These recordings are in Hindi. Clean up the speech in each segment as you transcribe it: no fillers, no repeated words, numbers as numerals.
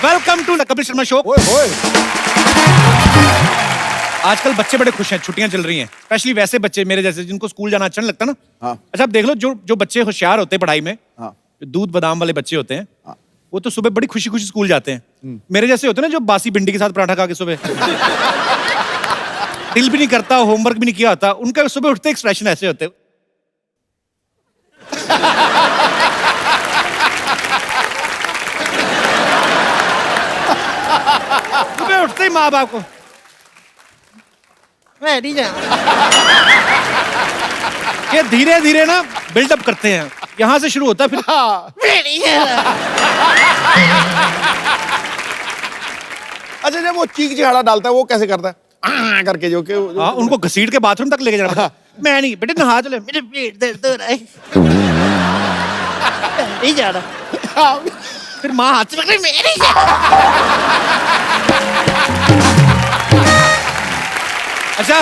Welcome to the Kapil Sharma show. आजकल बच्चे बड़े खुश हैं, छुट्टियां चल रही हैं, स्पेशली वैसे बच्चे मेरे जैसे जिनको स्कूल जाना अच्छा नहीं लगता ना। हाँ। अच्छा आप देख लो, जो जो बच्चे होशियार होते हैं पढ़ाई में, हाँ। जो दूध बादाम वाले बच्चे होते हैं, हाँ। वो तो सुबह बड़ी खुशी खुशी स्कूल जाते हैं। मेरे जैसे होते हैं ना जो बासी भिंडी के साथ पराठा खा के सुबह दिल भी नहीं करता, होमवर्क भी नहीं किया होता, उनका सुबह उठते एक्सप्रेशन ऐसे होते हैं। सुबह उठते ही माँ बाप को ये धीरे धीरे ना बिल्डअप करते हैं, यहाँ से शुरू होता है फिर अच्छा, जब वो चीख चिहाड़ा डालता है वो कैसे करता है? करके जो हाँ, उनको घसीट के बाथरूम तक लेके जाना पड़ता है। मैं नहीं बेटे, नहा चले, मेरे पेट दर्द हो रहा है, नहीं जा रहा। फिर माँ हाथ से पकड़, मैं नहीं जा रहा। अच्छा,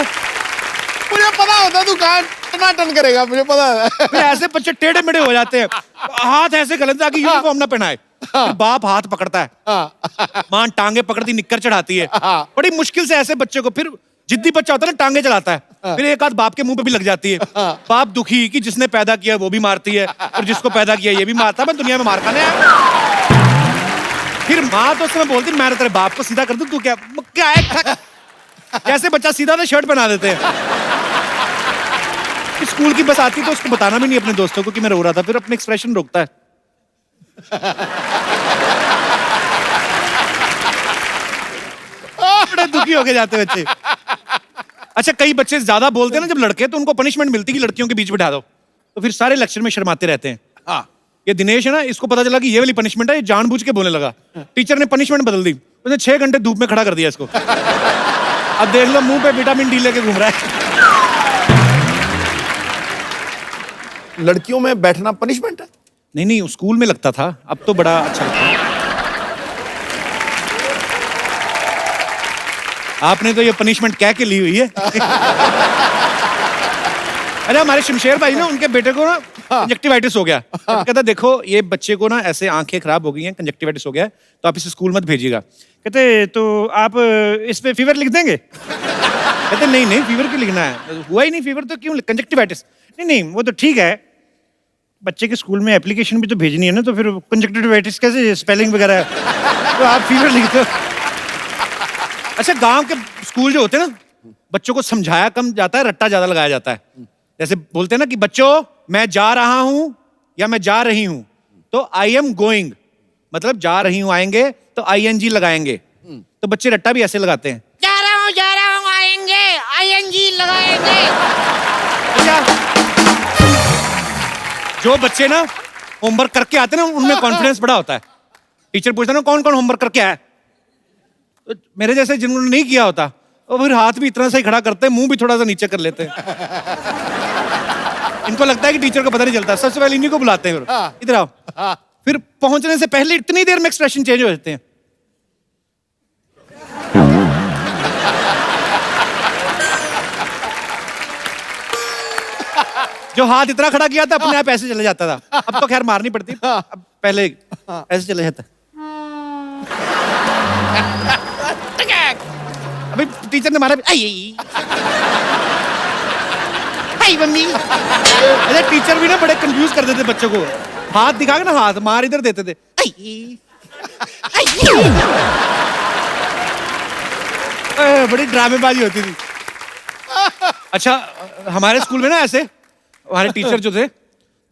मुझे पता होता है दुकान टनाटन करेगा, मुझे पता है। फिर ऐसे बच्चे टेढ़े मेढ़े हो जाते हैं, हाथ ऐसे गलत ताकि यूनिफॉर्म ना पहनाए। फिर बाप हाथ पकड़ता है, मां टांगे पकड़ती निक्कर चढ़ाती है, बड़ी मुश्किल से ऐसे बच्चे को। फिर जिद्दी बच्चा होता है ना, टांगे चलाता है, फिर एक आध बाप के मुंह पे भी लग जाती है। बाप दुखी कि जिसने पैदा किया वो भी मारती है और जिसको पैदा किया ये भी मारता है, मैं दुनिया में मार खाने आया। फिर माँ तो उसमें बोलती, मैं तेरे बाप को सीधा कर दूं, तू क्या है? जैसे बच्चा सीधा ना शर्ट बना देते हैं। स्कूल की बस आती तो उसको बताना भी नहीं अपने दोस्तों को कि मैं रो रहा था, फिर अपने एक्सप्रेशन रोकता है। बड़े दुखी होके जाते बच्चे। अच्छा, कई बच्चे ज्यादा बोलते हैं ना जब लड़के, तो उनको पनिशमेंट मिलती कि लड़कियों के बीच बिठा दो, तो फिर सारे लेक्चर में शर्माते रहते हैं। हाँ। ये दिनेश है ना, इसको पता चला कि ये वाली पनिशमेंट है, ये जानबूझ के बोलने लगा। टीचर ने पनिशमेंट बदल दी, उसने 6 घंटे धूप में खड़ा कर दिया इसको। अब देख लो, मुंह पे विटामिन डी लेके घूम रहा है। लड़कियों में बैठना पनिशमेंट है? नहीं नहीं, स्कूल में लगता था, अब तो बड़ा अच्छा लगता है। आपने तो ये पनिशमेंट कह के ली हुई है। अरे हमारे शमशेर भाई ना, उनके बेटे को ना कंजक्टिवाइटिस हो गया। कहता देखो ये बच्चे को ना ऐसे आंखें खराब हो गई हैं, कंजक्टिवाइटिस हो गया है, तो आप इसे स्कूल मत भेजिएगा। कहते तो आप इस पे फीवर लिख देंगे? कहते नहीं नहीं, फीवर क्यों लिखना है, हुआ ही नहीं फीवर तो क्यों, कंजक्टिवाइटिस। नहीं नहीं, वो तो ठीक है, बच्चे के स्कूल में एप्लीकेशन भी तो भेजनी है ना, तो फिर कंजक्टिवाइटिस कैसे स्पेलिंग वगैरह है, तो आप फीवर लिख दो। अच्छा, गांव के स्कूल जो होते हैं ना, बच्चों को समझाया कम जाता है, रट्टा ज्यादा लगाया जाता है। जैसे बोलते हैं ना कि बच्चों मैं जा रहा हूं या मैं जा रही हूं, तो आई एम गोइंग, मतलब जा रही हूं आएंगे तो ING लगाएंगे। तो बच्चे रट्टा भी ऐसे लगाते हैं, जा रहा हूं आएंगे, ING लगाएंगे। अच्छा, जो बच्चे ना होमवर्क करके आते हैं ना, उनमें कॉन्फिडेंस बड़ा होता है। टीचर पूछता है ना कौन कौन होमवर्क करके आया, तो मेरे जैसे जिन्होंने नहीं किया होता, वो फिर हाथ भी इतना सा ही खड़ा करते हैं, मुंह भी थोड़ा सा नीचे कर लेते हैं। इनको लगता है कि टीचर को पता नहीं चलता, सबसे पहले इन्हीं को बुलाते हैं, इधर आओ। फिर पहुंचने से पहले इतनी देर में एक्सप्रेशन चेंज हो जाते हैं। जो हाथ इतना खड़ा किया था अपने आप ऐसे चले जाता था, अब तो खैर मारनी पड़ती, अब पहले ऐसे चले जाता। अभी टीचर ने मारा, आई मम्मी। अरे टीचर भी ना बड़े कंफ्यूज कर देते बच्चों को, हाथ दिखा के ना, हाथ मार इधर देते थे। बड़ी ड्रामेबाजी होती थी। अच्छा, हमारे स्कूल में ना ऐसे हमारे टीचर जो थे,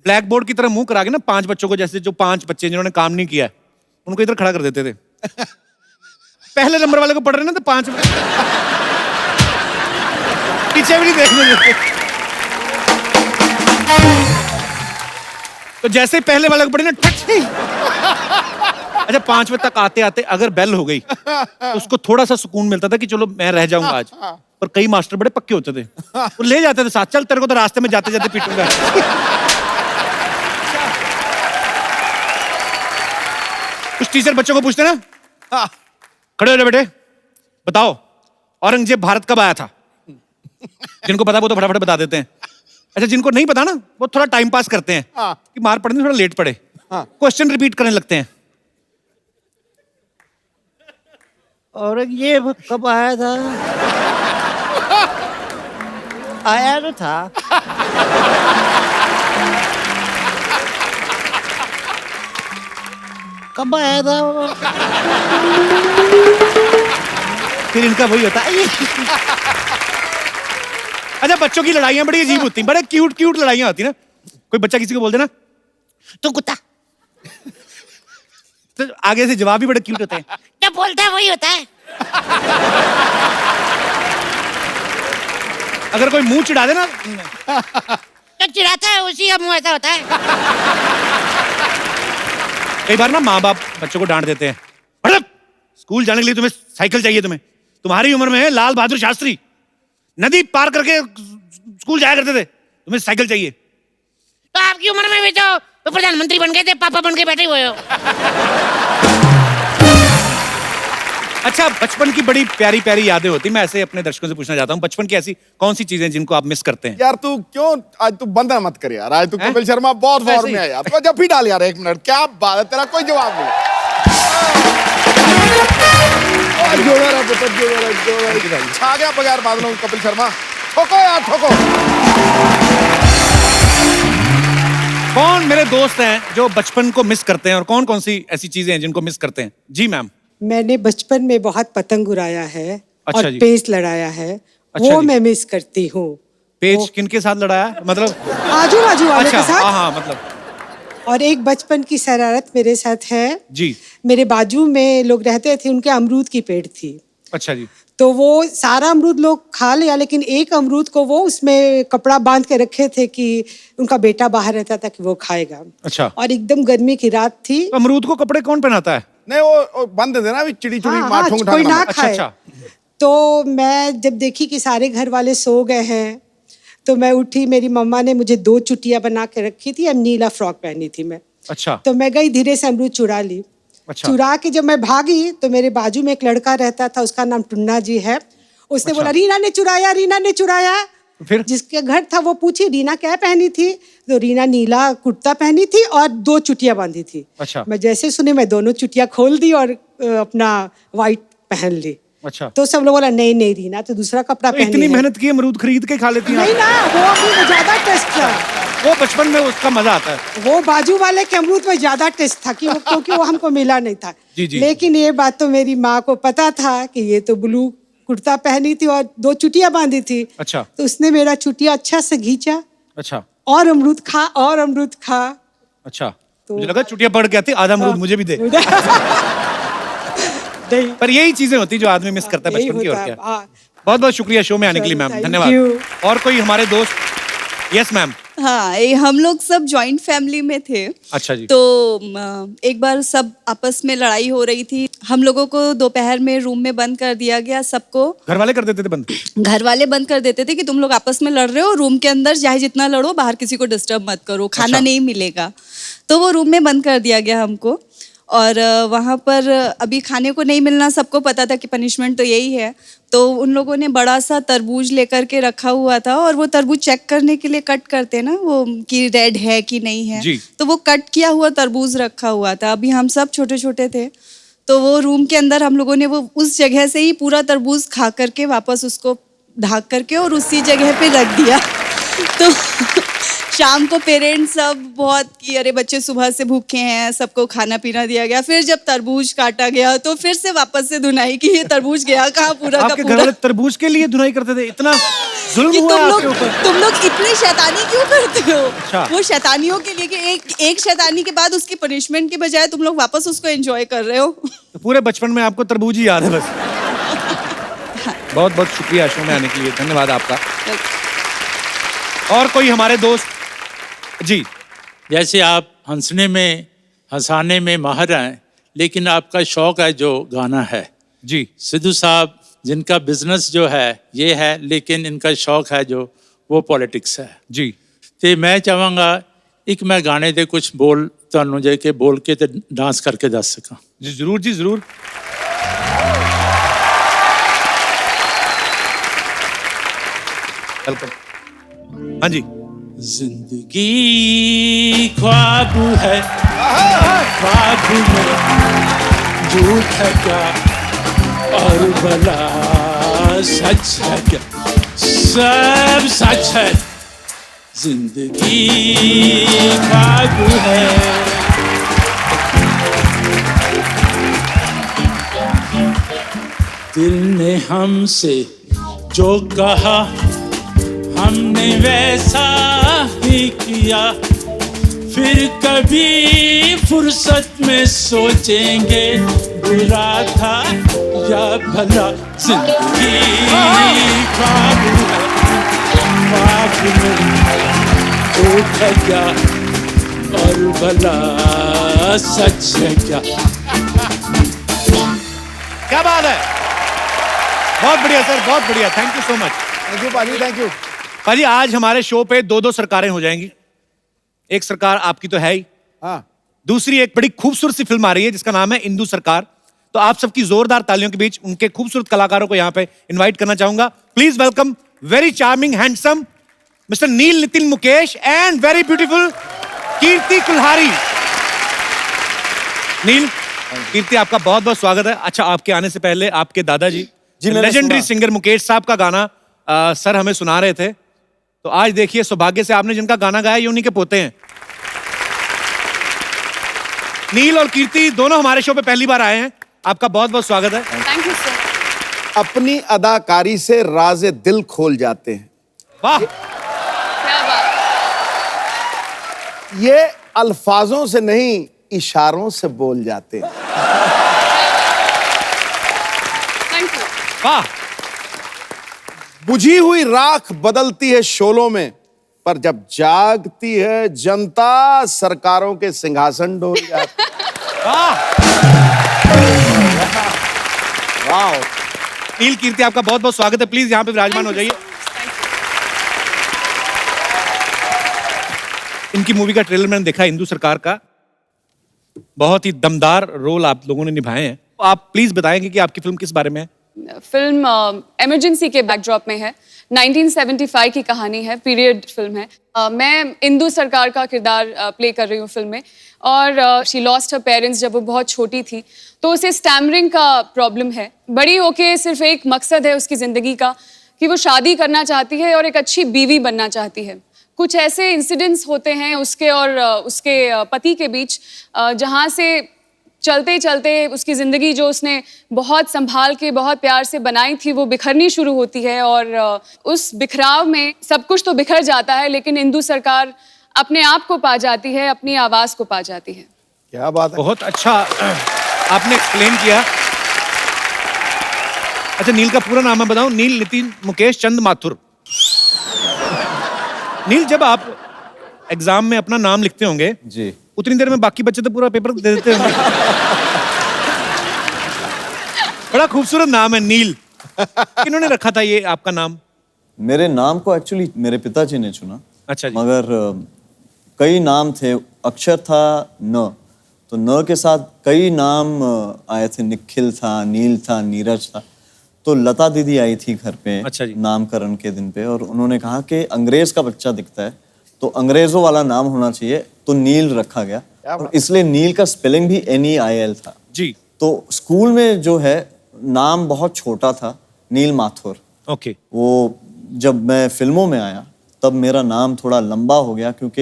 ब्लैक बोर्ड की तरह मुंह करा के ना 5 बच्चों को, जैसे जो 5 बच्चे जिन्होंने काम नहीं किया है, उनको इधर खड़ा कर देते थे। पहले नंबर वाले को पढ़ रहे ना, तो 5 पीछे भी नहीं देखने देते। तो जैसे ही पहले वाले को पढ़े ना, अच्छा 5 बजे तक आते आते अगर बेल हो गई तो उसको थोड़ा सा सुकून मिलता था कि चलो मैं रह जाऊंगा आज। पर कई मास्टर बड़े पक्के होते थे, वो ले जाते थे साथ, चल तेरे को तो रास्ते में जाते जाते पीटूंगा। कुछ टीचर बच्चों को पूछते ना, खड़े हो जाओ बेटे, बताओ औरंगजेब भारत कब आया था? जिनको पता वो तो फटाफट बता देते हैं। अच्छा, जिनको नहीं पता ना, वो थोड़ा टाइम पास करते हैं कि मार पड़ने थोड़ा लेट पड़े, क्वेश्चन रिपीट करने लगते हैं। और ये कब आया था? आया तो था। कब आया था वो? फिर इनका वही होता है। अच्छा, बच्चों की लड़ाइयाँ बड़ी अजीब होती हैं, बड़े क्यूट क्यूट लड़ाइयाँ होती हैं ना। कोई बच्चा किसी को बोल देना तू कुत्ता, तो आगे से जवाब भी बड़े क्यूट होते हैं। क्या बोलता है वही होता है। अगर कोई मुंह चिढ़ा देना, जो चिढ़ाता है उसी का मुंह ऐसा होता है। कई बार ना माँ बाप बच्चों को डांट देते हैं, मतलब स्कूल जाने के लिए तुम्हें साइकिल चाहिए, तुम्हारी उम्र में है लाल बहादुर शास्त्री नदी पार करके स्कूल जाया करते थे, तुम्हें साइकिल चाहिए। तो आपकी उम्र में भी तो प्रधानमंत्री बन गए थे, पापा बन के बैठे हुए हो। अच्छा, बचपन की बड़ी प्यारी प्यारी यादें होती, मैं ऐसे अपने दर्शकों से पूछना चाहता हूँ, बचपन की ऐसी कौन सी चीजें जिनको आप मिस करते हैं? यार तू क्यों आज तू बंदा मत कर यार, आज तू हैं? कपिल शर्मा बहुत वैसे फॉर्म ही। में है यार, तो जब भी डाल यार 1 मिनट, क्या बात है, तेरा कोई जवाब नहीं। जोड़ा रहा पुत्र, जोड़ा रहा। छा गया बगैर बादलों कपिल शर्मा, ठोको यार ठोको। कौन मेरे दोस्त हैं जो बचपन को मिस करते हैं और कौन कौन सी ऐसी चीजें हैं जिनको मिस करते हैं? जी मैम। मैंने बचपन में बहुत पतंग उड़ाया है अच्छा और जी। पेच लड़ाया है। अच्छा वो जी। मैं मिस करती हूँ। पेज किनके साथ लड़ाया, मतलब? आजू बाजू वाले अच्छा, के साथ। हाँ, मतलब और एक बचपन की शरारत मेरे साथ है। जी। मेरे बाजू में लोग रहते थे, उनके अमरूद की पेड़ थी, अच्छा जी। तो वो सारा अमरूद लोग खा लिया, लेकिन एक अमरूद को वो उसमें कपड़ा बांध के रखे थे कि उनका बेटा बाहर रहता था कि वो खाएगा। अच्छा। और एकदम गर्मी की रात थी। अमरूद को कपड़े कौन पहनाता है? नहीं वो बंद दे देना, अभी चिड़ी चुड़ी हाँ, मार हाँ, ठोंग कोई ठांग ना ना। अच्छा खाए। अच्छा। तो मैं जब देखी कि सारे घर वाले सो गए हैं, तो मैं उठी, मेरी मम्मा ने मुझे 2 चुटियां बना के रखी थी, अब नीला फ्रॉक पहनी थी मैं। अच्छा तो मैं गई, धीरे से अमरूद चुरा ली। अच्छा। चुरा के जब मैं भागी तो मेरे बाजू में एक लड़का रहता था, उसका नाम टुन्ना जी है। उसने अच्छा। बोला रीना ने चुराया, रीना ने चुराया। फिर? जिसके घर था वो पूछी रीना क्या पहनी थी, तो रीना नीला कुर्ता पहनी थी और 2 चुटियां बांधी थी। अच्छा। मैं जैसे सुनी, मैं दोनों चुटियां खोल दी और अपना वाइट पहन ली। अच्छा। तो सब लोग बोला नहीं नहीं रीना तो दूसरा कपड़ा तो पहनी इतनी है। मेहनत की, अमरूद खरीद के खा लेती हैं नहीं आप? ना, वो अमरूद में ज्यादा टेस्ट था। वो बचपन में उसका मजा आता है। वो बाजू वाले के अमरूद में ज्यादा टेस्ट था क्योंकि वो हमको मिला नहीं था। जी, जी। लेकिन ये बात तो मेरी माँ को पता था कि ये तो ब्लू कुर्ता पहनी थी और 2 चुटियां बांधी थी। अच्छा। तो उसने मेरा चुटिया अच्छा से खींचा अच्छा और अमरूद खा और अमरूद खा। अच्छा। तो- मुझे लगा चुटिया पड़ गया थी, आधा अमरूद मुझे भी दे। नहीं, पर यही चीजें होती जो आदमी मिस करता है यही बचपन की, और होता है, क्या। हाँ। बहुत बहुत शुक्रिया शो में आने के लिए चलो, मैम, thank धन्यवाद। you। और कोई हमारे दोस्त? Yes ma'am. हाँ, ये हम लोग सब जॉइंट फैमिली में थे। अच्छा जी। तो एक बार सब आपस में लड़ाई हो रही थी, हम लोगों को दोपहर में रूम में बंद कर दिया गया सबको। घर वाले कर देते थे बंद? घर वाले बंद कर देते थे कि तुम लोग आपस में लड़ रहे हो, रूम के अंदर चाहे जितना लड़ो, बाहर किसी को डिस्टर्ब मत करो, खाना अच्छा। नहीं मिलेगा। तो वो रूम में बंद कर दिया गया हमको। और वहाँ पर अभी खाने को नहीं मिलना, सबको पता था कि पनिशमेंट तो यही है। तो उन लोगों ने बड़ा सा तरबूज लेकर के रखा हुआ था, और वो तरबूज चेक करने के लिए कट करते हैं ना वो, कि रेड है कि नहीं है। जी। तो वो कट किया हुआ तरबूज रखा हुआ था। अभी हम सब छोटे छोटे थे, तो वो रूम के अंदर हम लोगों ने वो उस जगह से ही पूरा तरबूज खा करके वापस उसको ढाक करके और उसी जगह पे रख दिया। तो शाम को पेरेंट्स सब बहुत कि अरे बच्चे सुबह से भूखे हैं, सबको खाना पीना दिया गया। फिर जब तरबूज काटा गया तो फिर से वापस से धुनाई कि ये तरबूज गया कहाँ पूरा का आपके घर पूरा। वाले तरबूज के लिए धुनाई करते थे? इतना जुल्म कि हुआ है आपके ऊपर? तुम लोग इतनी शैतानी क्यों करते हो? अच्छा। वो शैतानियों के लिए कि एक शैतानी के बाद उसकी पनिशमेंट के बजाय तुम लोग वापस उसको एंजॉय कर रहे हो। तो पूरे बचपन में आपको तरबूज ही याद है बस। बहुत बहुत शुक्रिया शो में आने के लिए, धन्यवाद आपका। और कोई हमारे दोस्त? जी। जैसे आप हंसने में, हंसाने में माहिर हैं, लेकिन आपका शौक है जो गाना है। जी। सिद्धू साहब जिनका बिजनेस जो है ये है, लेकिन इनका शौक है जो वो पॉलिटिक्स है। जी। तो मैं चाहांगा एक मैं गाने दे कुछ बोल तुहानू जे के बोल के ते डांस करके दस सका। जी जरूर जी जरूर। वेलकम। हाँ जी। जिंदगी ख्वाब है, ख्वाब में झूठ है क्या, और भला सच है क्या? सब सच है, जिंदगी ख्वाब है। दिल ने हमसे जो कहा हमने वैसा ही किया, फिर कभी फुर्सत में सोचेंगे बुरा था या भला। जिंदगी ख्वाब है, ख्वाब में धोखा क्या और भला सच है क्या? क्या बात है, बहुत बढ़िया सर, बहुत बढ़िया, thank you so much. Thank you पाजी, थैंक यू। पाजी आज हमारे शो पे दो सरकारें हो जाएंगी। एक सरकार आपकी तो है ही, हाँ, दूसरी एक बड़ी खूबसूरत सी फिल्म आ रही है जिसका नाम है इंदु सरकार। तो आप सबकी जोरदार तालियों के बीच उनके खूबसूरत कलाकारों को यहाँ पे इनवाइट करना चाहूंगा। Please welcome very charming handsome mister Neil Nitin Mukesh and very beautiful Kirti Kulhari. Neil, Kirti, आपका बहुत बहुत स्वागत है। अच्छा, आपके आने से पहले आपके दादाजी मैंने लेजेंडरी सुना। सिंगर मुकेश साहब का गाना सर हमें सुना रहे थे। तो आज देखिए सौभाग्य से आपने जिनका गाना गाया ये उन्हीं के पोते हैं। नील और कीर्ति दोनों हमारे शो पे पहली बार आए हैं, आपका बहुत बहुत स्वागत है। Thank you sir. अपनी अदाकारी से राज़े दिल खोल जाते हैं। वाह, क्या बात। ये अल्फाजों से नहीं, इशारों से बोल जाते हैं। Thank you. वाह, बुझी हुई राख बदलती है शोलों में, पर जब जागती है जनता सरकारों के सिंहासन डोल जाते हैं। वाह। वाह। नील, कीर्ति, आपका बहुत बहुत स्वागत है। प्लीज यहाँ पे विराजमान हो जाइए। इनकी मूवी का ट्रेलर मैंने देखा, इंदु सरकार का। बहुत ही दमदार रोल आप लोगों ने निभाए हैं। आप प्लीज बताएंगे कि आपकी फिल्म किस बारे में है? फिल्म इमरजेंसी के बैकड्रॉप में है। 1975 की कहानी है, पीरियड फिल्म है। मैं इंदु सरकार का किरदार प्ले कर रही हूँ फिल्म में। और शी लॉस्ट हर पेरेंट्स जब वो बहुत छोटी थी, तो उसे स्टैमरिंग का प्रॉब्लम है। बड़ी होके सिर्फ एक मकसद है उसकी ज़िंदगी का कि वो शादी करना चाहती है और एक अच्छी बीवी बनना चाहती है। कुछ ऐसे इंसिडेंट्स होते हैं उसके और उसके पति के बीच, जहाँ से चलते चलते उसकी ज़िंदगी जो उसने बहुत संभाल के बहुत प्यार से बनाई थी वो बिखरनी शुरू होती है। और उस बिखराव में सब कुछ तो बिखर जाता है, लेकिन इंदु सरकार अपने आप को पा जाती है, अपनी आवाज़ को पा जाती है। क्या बात है। बहुत अच्छा आपने एक्सप्लेन किया। अच्छा, नील का पूरा नाम मैं बताऊं, नील नितिन मुकेश चंद माथुर। नील, जब आप एग्जाम में अपना नाम लिखते होंगे जी, उतनी देर में बाकी बच्चे तो पूरा पेपर दे देते होंगे। बड़ा खूबसूरत नाम है नील। किन्होंने रखा था ये आपका नाम? मेरे नाम को एक्चुअली मेरे पिताजी ने चुना। अच्छा जी। मगर कई नाम थे, अक्षर था न, तो न के साथ कई नाम आए थे। निखिल था, नील था, नीरज था। तो लता दीदी आई थी घर पे। अच्छा जी। नामकरण के दिन पे, और उन्होंने कहा कि अंग्रेज का बच्चा दिखता है तो अंग्रेजों वाला नाम होना चाहिए, तो नील रखा गया। और इसलिए नील का स्पेलिंग भी NEIL था जी। तो स्कूल में जो है नाम बहुत छोटा था, नील माथुर। ओके। वो जब मैं फिल्मों में आया तब मेरा नाम थोड़ा लंबा हो गया, क्योंकि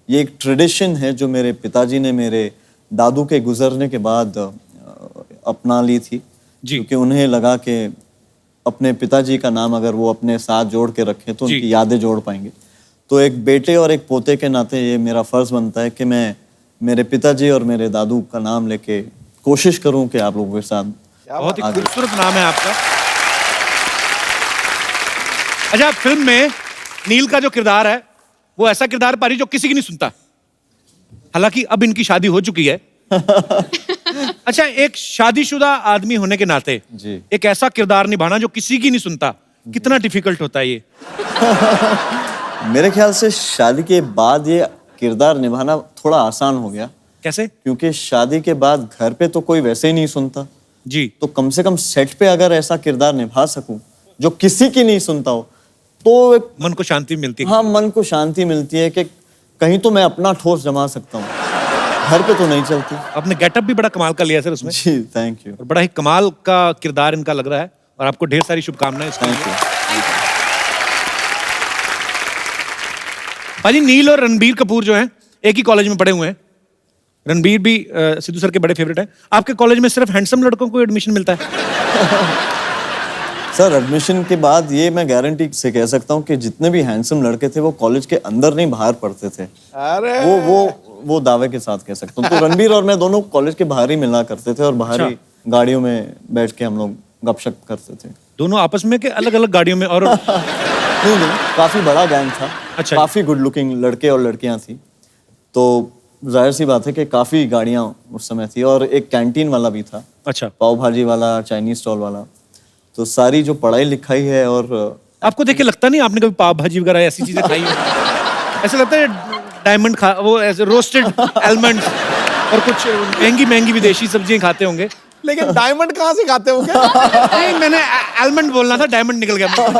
ये एक ट्रेडिशन है जो मेरे पिताजी ने मेरे दादू के गुजरने के बाद अपना ली थी। जी। क्योंकि उन्हें लगा कि अपने पिताजी का नाम अगर वो अपने साथ जोड़ के रखें तो जी। उनकी यादें जोड़ पाएंगे। तो एक बेटे और एक पोते के नाते ये मेरा फर्ज बनता है कि मैं मेरे पिताजी और मेरे दादू का नाम लेके कोशिश करूं कि आप लोगों के साथ। बहुत ही खूबसूरत नाम है आपका। अच्छा, फिल्म में नील का जो किरदार है वो ऐसा किरदार पारी जो किसी की नहीं सुनता। हालांकि अब इनकी शादी हो चुकी है। अच्छा, एक शादीशुदा आदमी होने के नाते जी। एक ऐसा किरदार निभाना जो किसी की नहीं सुनता, कितना डिफिकल्ट होता है ये? मेरे ख्याल से शादी के बाद ये किरदार निभाना थोड़ा आसान हो गया। कैसे? क्योंकि शादी के बाद घर पे तो कोई वैसे ही नहीं सुनता, जी। तो कम से कम सेट पे अगर ऐसा किरदार निभा सकूं जो किसी की नहीं सुनता हो तो एक मन को शांति मिलती है। हाँ, मन को शांति मिलती है कि कहीं तो मैं अपना ठोस जमा सकता हूँ। घर पे तो नहीं चलती। आपने गेटअप भी बड़ा कमाल का लिया सर उसमें, जी थैंक यू। और बड़ा ही कमाल का किरदार इनका लग रहा है, और आपको ढेर सारी शुभकामनाएं इसके थैंक लिए। यू। भाजी नील और रणबीर कपूर जो हैं एक ही कॉलेज में पढ़े हुए हैं। रणबीर भी सिद्धू सर के बड़े फेवरेट हैं। आपके कॉलेज में सिर्फ हैंडसम लड़कों को एडमिशन मिलता है? सर एडमिशन के बाद ये मैं गारंटी से कह सकता हूँ कि जितने भी हैंडसम लड़के थे वो कॉलेज के अंदर नहीं बाहर पढ़ते थे। अरे वो दावे के साथ कह सकता हूँ। तो रणबीर और मैं दोनों कॉलेज के बाहर ही मिला करते थे और बाहर ही गाड़ियों में बैठ के हम लोग गपशप करते थे। दोनों आपस में के अलग अलग गाड़ियों में? और नहीं काफी बड़ा गैंग था। अच्छा। काफी गुड लुकिंग लड़के और लड़कियां थी, तो जाहिर सी बात है कि काफी गाड़ियां उस समय थी। और एक कैंटीन वाला भी था, अच्छा, पाव भाजी वाला, चाइनीज स्टॉल वाला। तो सारी जो पढ़ाई लिखाई है, और आपको देख के लगता नहीं आपने कभी पाव भाजी वगैरह ऐसी चीजें खाई हो? ऐसा लगता है डायमंड खा, वो ऐसे रोस्टेड आलमंड और कुछ महंगी महंगी विदेशी सब्जियां खाते होंगे। लेकिन डायमंड कहाँ से खाते हो? नहीं, मैंने आलमंड बोलना था, डायमंड निकल गया मुंह से।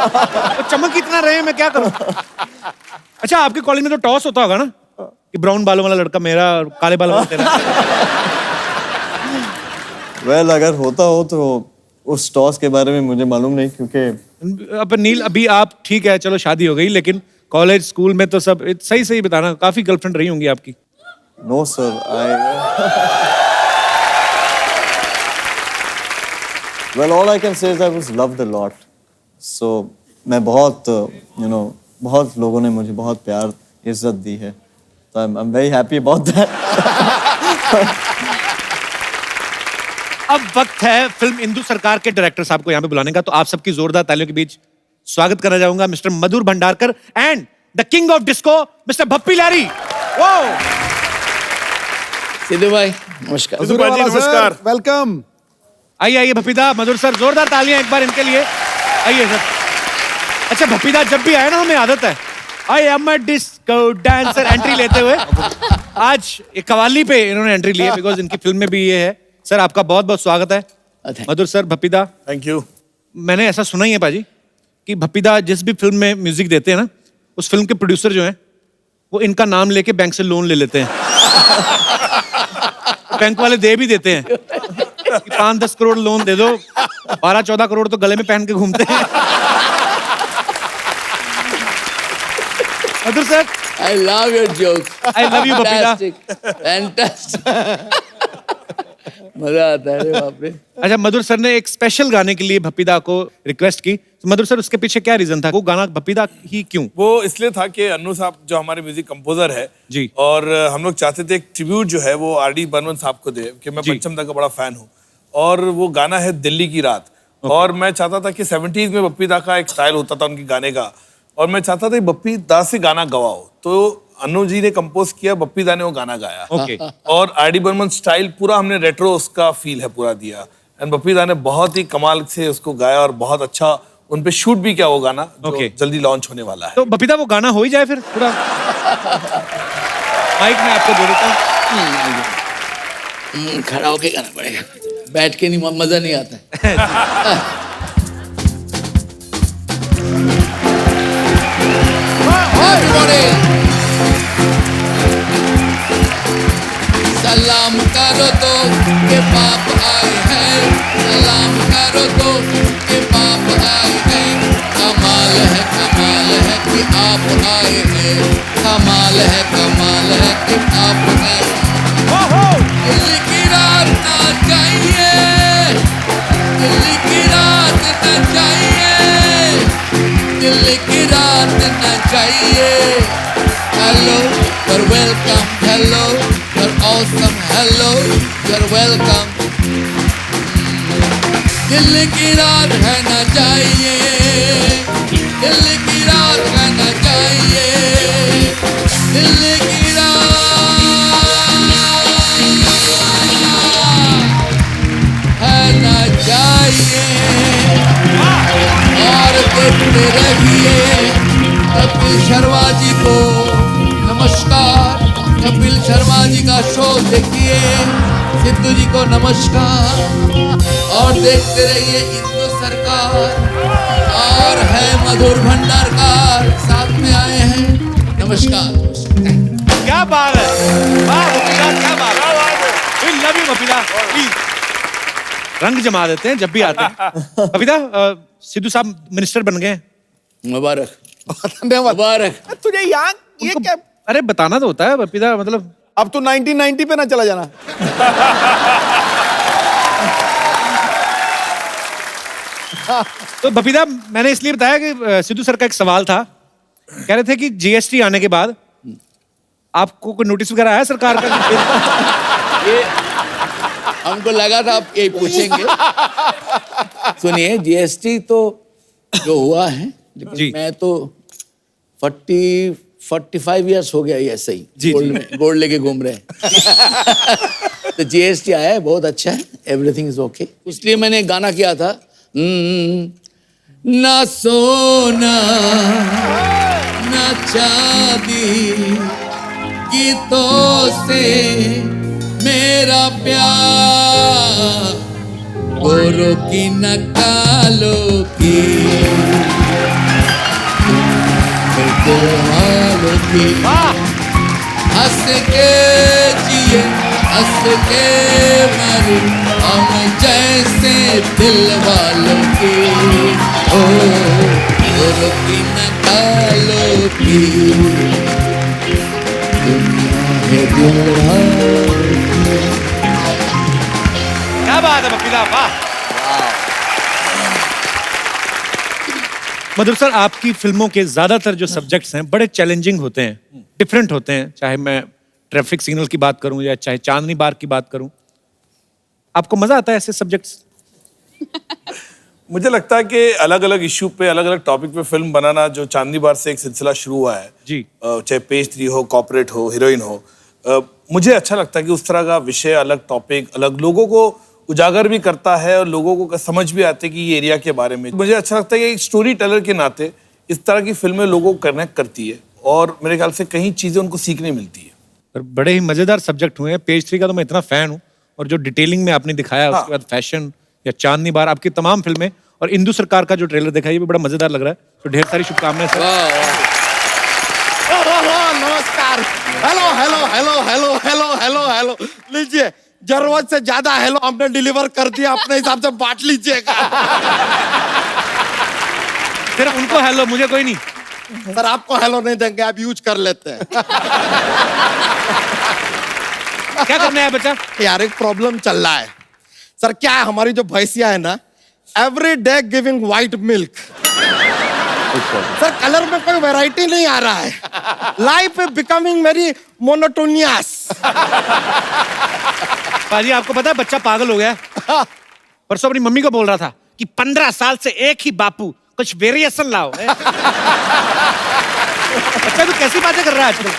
तो चमक इतना रहे, मैं क्या करूं? अच्छा, आपके कॉलेज में तो टॉस होता होगा ना कि ब्राउन बालों वाला लड़का मेरा और काले बालों वाला तेरा? वेल अगर होता हो तो उस टॉस के बारे में मुझे मालूम नहीं, क्योंकि अब नील, अभी आप ठीक है, चलो शादी हो गई, लेकिन कॉलेज स्कूल में तो सब सही सही बताना, काफी गर्लफ्रेंड रही होंगी आपकी? No sir, well all I can say is I was loved a lot, so मैं बहुत बहुत लोगों ने मुझे बहुत प्यार इज्जत दी है, तो I'm very happy about that. अब वक्त है फिल्म इंदु सरकार के डायरेक्टर साहब को यहाँ पे बुलाने का, तो आप सबकी जोरदार तालियों के बीच स्वागत करना चाहूंगा mister Madhur Bhandarkar and the king of disco mister Bappi Lahiri. वो सिद्धू भाई नमस्कार। सिद्धू भाई नमस्कार, वेलकम। आइए आइए भप्पीदा, मधुर सर, जोरदार तालियां एक बार इनके लिए। आइए सर। अच्छा भप्पीदा, जब भी आए ना हमें आदत है I am a disco dancer entry लेते हुए, आज एक कवाली पे इन्होंने एंट्री ली है बिकॉज इनकी फिल्म में भी ये है। सर आपका बहुत बहुत स्वागत है। मधुर सर, भप्पीदा, थैंक यू। मैंने ऐसा सुना ही है पाजी कि भप्पीदा जिस भी फिल्म में म्यूजिक देते हैं ना, उस फिल्म के प्रोड्यूसर जो हैं वो इनका नाम लेके बैंक से लोन ले लेते हैं। बैंक वाले दे भी देते हैं कि 5-10 करोड़ लोन दे दो, 12-14 करोड़ तो गले में पहन के घूमते हैं। मधुर sir, I love your joke. I love you, Bapida. Fantastic. मजा आता है, अरे बाप रे। अच्छा, मधुर सर ने एक स्पेशल गाने के लिए भप्पीदा को रिक्वेस्ट की, तो मधुर सर उसके पीछे क्या रीजन था? वो गाना भप्पीदा ही क्यों? वो इसलिए था कि अन्नू साहब जो हमारे म्यूजिक कंपोजर है जी, और हम लोग चाहते थे एक ट्रिब्यूट जो है वो आर डी बर्मन साहब को दे, कि मैं पंचम दा का बड़ा फैन हूँ, और वो गाना है दिल्ली की रात। और मैं चाहता था कि 70s में बप्पी दा का एक स्टाइल होता था उनके गाने का, और मैं चाहता था कि बप्पी दा से गाना गवाओ, तो अन्नू जी ने कंपोज किया, बप्पी दा ने वो गाना गाया। ओके। और आर डी बर्मन स्टाइल पूरा हमने रेट्रो उसका फील है पूरा दिया, एंड बप्पी दा ने बहुत ही कमाल से उसको गाया और बहुत अच्छा उन पे शूट भी किया वो गाना, जो जल्दी लॉन्च होने वाला है। तो भप्पीदा वो गाना हो ही जाए फिर पूरा। माइक में आपको दे देता हूँ। खड़ा होके गाना पड़ेगा, बैठ के नहीं मजा नहीं आता है। सलाम करो तो के बाप आए हैं, सलाम करो तो के बाप आए हैं। कमाल है कि आप आए हैं, कमाल है कि आप आए हैं। दिल्ली की रात ना चाहिए, दिल्ली की रात ना चाहिए, दिल्ली की रात ना चाहिए। Hello, you're welcome. Hello, you're awesome. Hello, you're welcome. Delhi की रात है ना चाहिए, दिल्ली की रात है ना चाहिए, दिल्ली की रात है ना चाहिए। और देखते रहिए कपिल शर्मा जी को, नमस्कार। कपिल शर्मा जी का शो देखिए, सिद्धू जी को नमस्कार। और देखते रहिए इंदु सरकार, और है मधुर भंडारकर साथ में आए हैं। नमस्कार। क्या बात है, वाह भप्पीदा, क्या बात है। रंग जमा देते हैं जब भी आते हैं। बबीता, सिद्धू साहब मिनिस्टर बन गए। मुबारक धन्यवाद। मुबारक। तुझे यहाँ ये क्या? अरे बताना तो होता है बबीता, मतलब अब तो 1990 पे ना चला जाना। तो बबीता, मैंने इसलिए बताया कि सिद्धू सर का एक सवाल था, कह रहे थे कि जीएसटी आने के बाद आपको कोई नोटिस वगैरह आया सरकार का? ये हमको लगा था आप यही पूछेंगे। सुनिए, जीएसटी तो जो हुआ है, जी। लेकिन मैं तो 45 इयर्स हो गया ये ऐसे ही जी, गोल्ड में गोल्ड लेके घूम रहे हैं। तो जीएसटी आया है, बहुत अच्छा है, एवरीथिंग इज ओके। इसलिए मैंने एक गाना किया था, ना सोना ना चांदी गीतों से मेरा प्यार, गोरों की न कालों की त्योहारों की, हंस के जिए हंस के मरे हम जैसे दिल वालों की, ओ गोरों की न कालों की दुनिया है त्योहार। क्या बात है बबीता, वाह। मधुर सर, आपकी फिल्मों के ज्यादातर जो सब्जेक्ट्स हैं बड़े चैलेंजिंग होते हैं, डिफरेंट होते हैं, चाहे मैं ट्रैफिक सिग्नल की बात करूं या चाहे चांदनी बार की बात करूं। आपको मजा आता है ऐसे सब्जेक्ट्स? मुझे लगता है कि अलग अलग इश्यू पे, अलग अलग टॉपिक पे फिल्म बनाना, जो चांदनी बार से एक सिलसिला शुरू हुआ है जी, चाहे पेज 3 हो, कॉर्पोरेट हो, हीरोइन हो, मुझे अच्छा लगता है कि उस तरह का विषय, अलग टॉपिक, अलग लोगों को उजागर भी करता है और लोगों को समझ भी आती है कि ये एरिया के बारे में। मुझे अच्छा लगता है कि एक स्टोरी टेलर के नाते इस तरह की फिल्में लोगों को कनेक्ट करती है और मेरे ख्याल से कई चीजें उनको सीखने मिलती है। और बड़े ही मजेदार सब्जेक्ट हुए हैं। पेज 3 का तो मैं इतना फैन हूं, और जो डिटेलिंग में आपने दिखाया, उसके बाद फैशन या चांदनी बार, आपकी तमाम फिल्में, और इंदु सरकार का जो ट्रेलर देखा, ये भी बड़ा मजेदार लग रहा है। तो ढेर सारी शुभकामनाएं सर। नमस्कार। Hello hello hello hello hello hello hello, लीजिए, जरूरत से ज्यादा हेलो हमने डिलीवर कर दिया, अपने हिसाब से बांट लीजिएगा। सिर्फ उनको हेलो, मुझे कोई नहीं। सर आपको हेलो नहीं देंगे, आप यूज कर लेते हैं। क्या करना है बच्चा? यार एक प्रॉब्लम चल रहा है सर। क्या है, हमारी जो भैंसिया है ना, every day giving white milk. Sir colour में कोई वैरायटी नहीं आ रहा है। Life is becoming very monotonous. पाजी, आपको पता है बच्चा पागल हो गया? परसों अपनी मम्मी को बोल रहा था कि 15 साल से एक ही बापू, कुछ वेरिएशन लाओ। बच्चा तो कैसी बातें कर रहा है आजकल?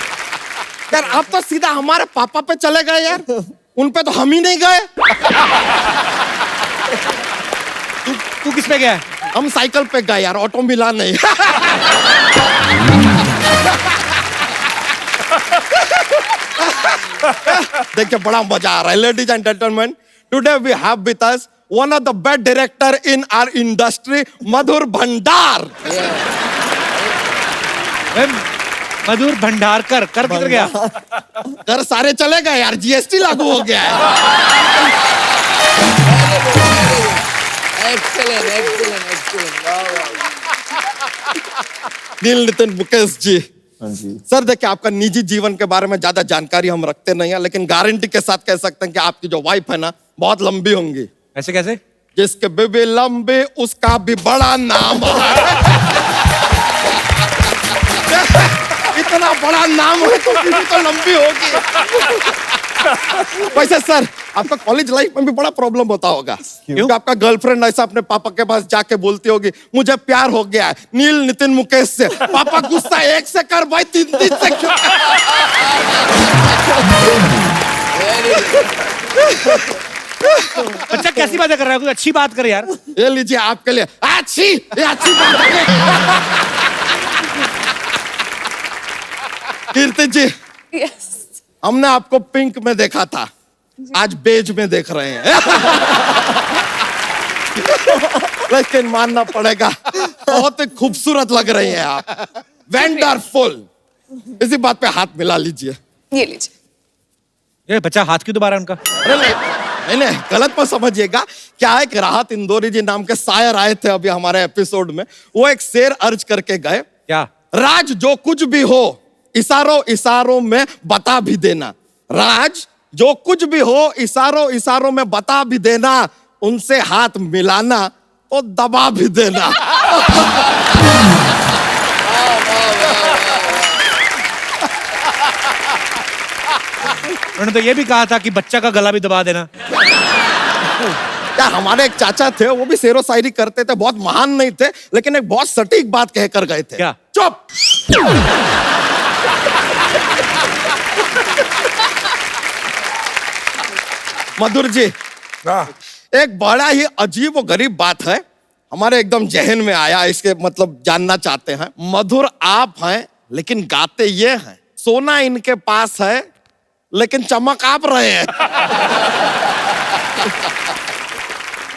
यार आप तो सीधा हमारे पापा पे चले गए यार, उन पे तो हम ही नहीं गए। तू किस पे गया? हम साइकिल पे गए यार, ऑटो मिला नहीं। देखिए बड़ा मजा आ रहा है। Ladies and gentleman, today we have with us one of the best director in our industry, Madhur Bhandar. Madhur Bhandarkar, कर किधर गया? कर सारे चले गए यार, जीएसटी लागू हो गया है। एक्सीलेंट एक्सीलेंट एक्सीलेंट, वाह वाह। नील नितिन मुकेश जी, हाँ जी। सर देखिए, आपका निजी जीवन के बारे में ज्यादा जानकारी हम रखते नहीं है, लेकिन गारंटी के साथ कह सकते हैं कि आपकी जो वाइफ है ना, बहुत लंबी होंगी। ऐसे कैसे? जिसके बीबी लंबी उसका भी बड़ा नाम है। इतना बड़ा नाम है तो बीबी तो लंबी होगी। वैसे सर आपका कॉलेज लाइफ में भी बड़ा प्रॉब्लम होता होगा, क्योंकि आपका गर्लफ्रेंड ऐसा अपने पापा के पास जाके बोलती होगी, मुझे प्यार हो गया है नील नितिन मुकेश से। पापा गुस्सा 1 से कर भाई, 3 से क्यों? बच्चा कैसी बातें कर रहा है? कोई अच्छी बात कर यार। ये लीजिए आपके लिए अच्छी, ये अच्छी बात है। कीर्ति जी, यस। हमने आपको पिंक में देखा था, आज बेज में देख रहे हैं। लेकिन मानना पड़ेगा, बहुत ही खूबसूरत लग रही हैं आप, वंडरफुल। इसी बात पे हाथ मिला लीजिए। ये लीजिए। ये बच्चा हाथ क्यों दोबारा उनका? अरे नहीं नहीं, गलत मत समझिएगा। क्या है कि राहत इंदौरी जी नाम के शायर आए थे अभी हमारे एपिसोड में, वो एक शेर अर्ज करके गए। क्या? राज जो कुछ भी हो इशारों इशारों में बता भी देना, राज जो कुछ भी हो इशारों इशारों में बता भी देना, उनसे हाथ मिलाना तो दबा भी देना। उन्होंने तो ये भी कहा था कि बच्चा का गला भी दबा देना। क्या हमारे एक चाचा थे, वो भी शेरो शायरी करते थे, बहुत महान नहीं थे लेकिन एक बहुत सटीक बात कहकर गए थे। क्या? चुप। मधुर जी, एक बड़ा ही अजीब और गरीब बात है, हमारे एकदम जहन में आया, इसके मतलब जानना चाहते हैं। मधुर आप हैं लेकिन गाते ये हैं, सोना इनके पास है लेकिन चमक आप रहे हैं।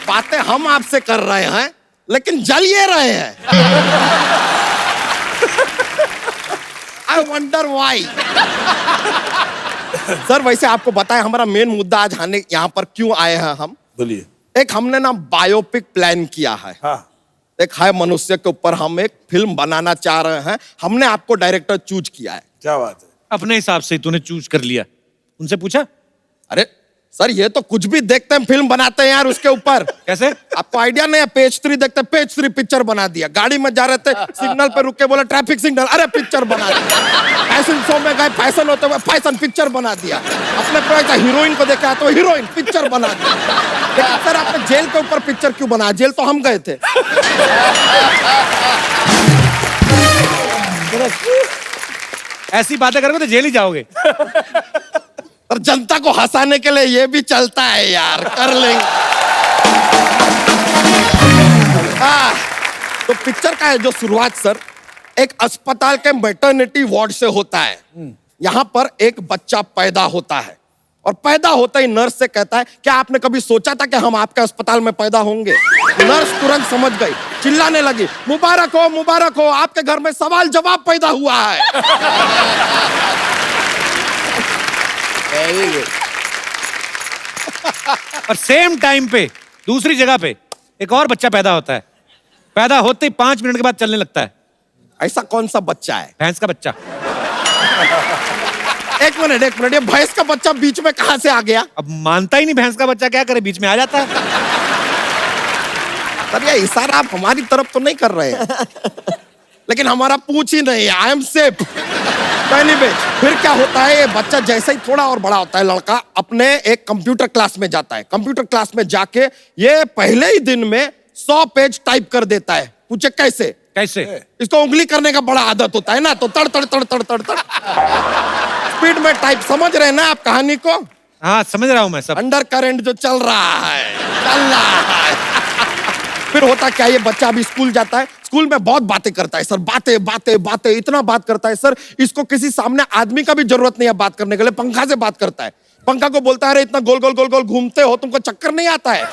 बातें हम आपसे कर रहे हैं लेकिन जल ये रहे हैं। I wonder why. सर वैसे आपको बताएं हमारा मेन मुद्दा आज आने यहाँ पर क्यों आए हैं हम? बोलिए। एक हमने ना बायोपिक प्लान किया है। हाँ। एक है मनुष्य के ऊपर हम एक फिल्म बनाना चाह रहे हैं, हमने आपको डायरेक्टर चूज किया है। क्या बात है? अपने हिसाब से तूने चूज कर लिया, उनसे पूछा? अरे सर ये तो कुछ भी देखते हैं फिल्म बनाते हैं यार उसके ऊपर। कैसे? आपको आइडिया नहीं है? पेज 3 देखते, पेज 3 पिक्चर बना दिया। गाड़ी में जा रहे थे, सिग्नल पे रुक के बोला ट्रैफिक सिग्नल, अरे पिक्चर बना दिया। फैशन शो में गए, फैशन होते हुए फैशन पिक्चर बना दिया। अपने कोई हीरोइन को देखा तो हीरोइन पिक्चर बना दिया। लेकिन सर आपने जेल के ऊपर पिक्चर क्यों बनाया? जेल तो हम गए थे। ऐसी बातें करोगे तो जेल ही जाओगे। और जनता को हंसाने के लिए ये भी चलता है यार, कर लेंगे। तो पिक्चर का है जो शुरुआत सर एक अस्पताल के मैटरनिटी वार्ड से होता है। यहाँ पर एक बच्चा पैदा होता है और पैदा होते ही नर्स से कहता है क्या आपने कभी सोचा था कि हम आपके अस्पताल में पैदा होंगे? नर्स तुरंत समझ गई, चिल्लाने लगी मुबारक हो, आपके घर में सवाल जवाब पैदा हुआ है। और सेम टाइम पे दूसरी जगह पे एक और बच्चा पैदा होता है, पैदा होते ही 5 मिनट के बाद चलने लगता है। ऐसा कौन सा बच्चा है? भैंस का बच्चा। एक मिनट, ये भैंस का बच्चा बीच में कहां से आ गया? अब मानता ही नहीं, भैंस का बच्चा क्या करे, बीच में आ जाता है। सर ये इशारा आप हमारी तरफ तो नहीं कर रहे हैं। लेकिन हमारा पूछ ही नहीं है, आई एम सेफ। फिर क्या होता है, ये बच्चा जैसे ही थोड़ा और बड़ा होता है, लड़का अपने एक कंप्यूटर क्लास में जाता है। कंप्यूटर क्लास में जाके ये पहले ही दिन में 100 पेज टाइप कर देता है। पूछे कैसे? इसको उंगली करने का बड़ा आदत होता है ना, तो तड़ तड़ तड़ तड़ तड़ तड़ स्पीड में टाइप। समझ रहे हैं ना आप कहानी को? हाँ समझ रहा हूं मैं सब। अंडर करंट जो चल रहा है। फिर होता क्या, ये बच्चा अभी स्कूल जाता है, स्कूल में बहुत बातें करता है सर, बातें इतना बात करता है सर, इसको किसी सामने आदमी का भी जरूरत नहीं है बात करने के लिए, पंखा से बात करता है। पंखा को बोलता है अरे इतना गोल गोल गोल गोल घूमते हो, तुमको चक्कर नहीं आता है?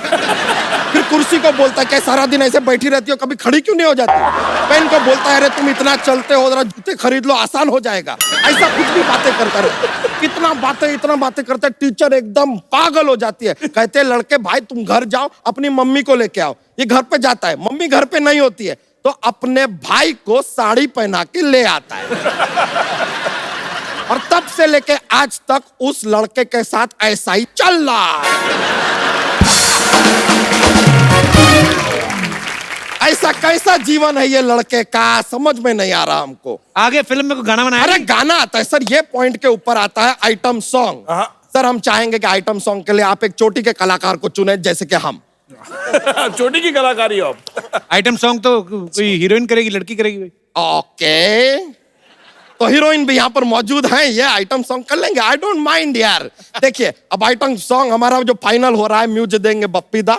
फिर कुर्सी को बोलता है क्या सारा दिन ऐसे बैठी रहती हो, कभी खड़ी क्यों नहीं हो जाती? पेन को बोलता है अरे तुम इतना चलते हो, जरा जूते खरीद लो, आसान हो जाएगा। ऐसा कुछ भी बातें करता रहे। इतना बातें करता है, टीचर एकदम पागल हो जाती है। कहते हैं लड़के भाई तुम घर जाओ, अपनी मम्मी को लेके आओ। ये घर पे जाता है, मम्मी घर पे नहीं होती है, तो अपने भाई को साड़ी पहना के ले आता है। और तब से लेके आज तक उस लड़के के साथ ऐसा ही चल रहा है। ऐसा कैसा जीवन है ये लड़के का, समझ में नहीं आ रहा हमको। आगे फिल्म में कोई गाना बनाया? अरे गाना आता है सर, ये पॉइंट के ऊपर आता है आइटम सॉन्ग। सर हम चाहेंगे कि आइटम सॉन्ग के लिए आप एक चोटी के कलाकार को चुने, जैसे कि हम। चोटी की कलाकारी हो आप। आइटम सॉन्ग तो कोई हीरोइन करेगी, लड़की करेगी? ओके, तो हीरोइन भी यहाँ पर मौजूद है, ये आइटम सॉन्ग कर लेंगे, आई डोंट माइंड यार। देखिए अब आइटम सॉन्ग हमारा जो फाइनल हो रहा है, म्यूजिक देंगे बप्पी दा,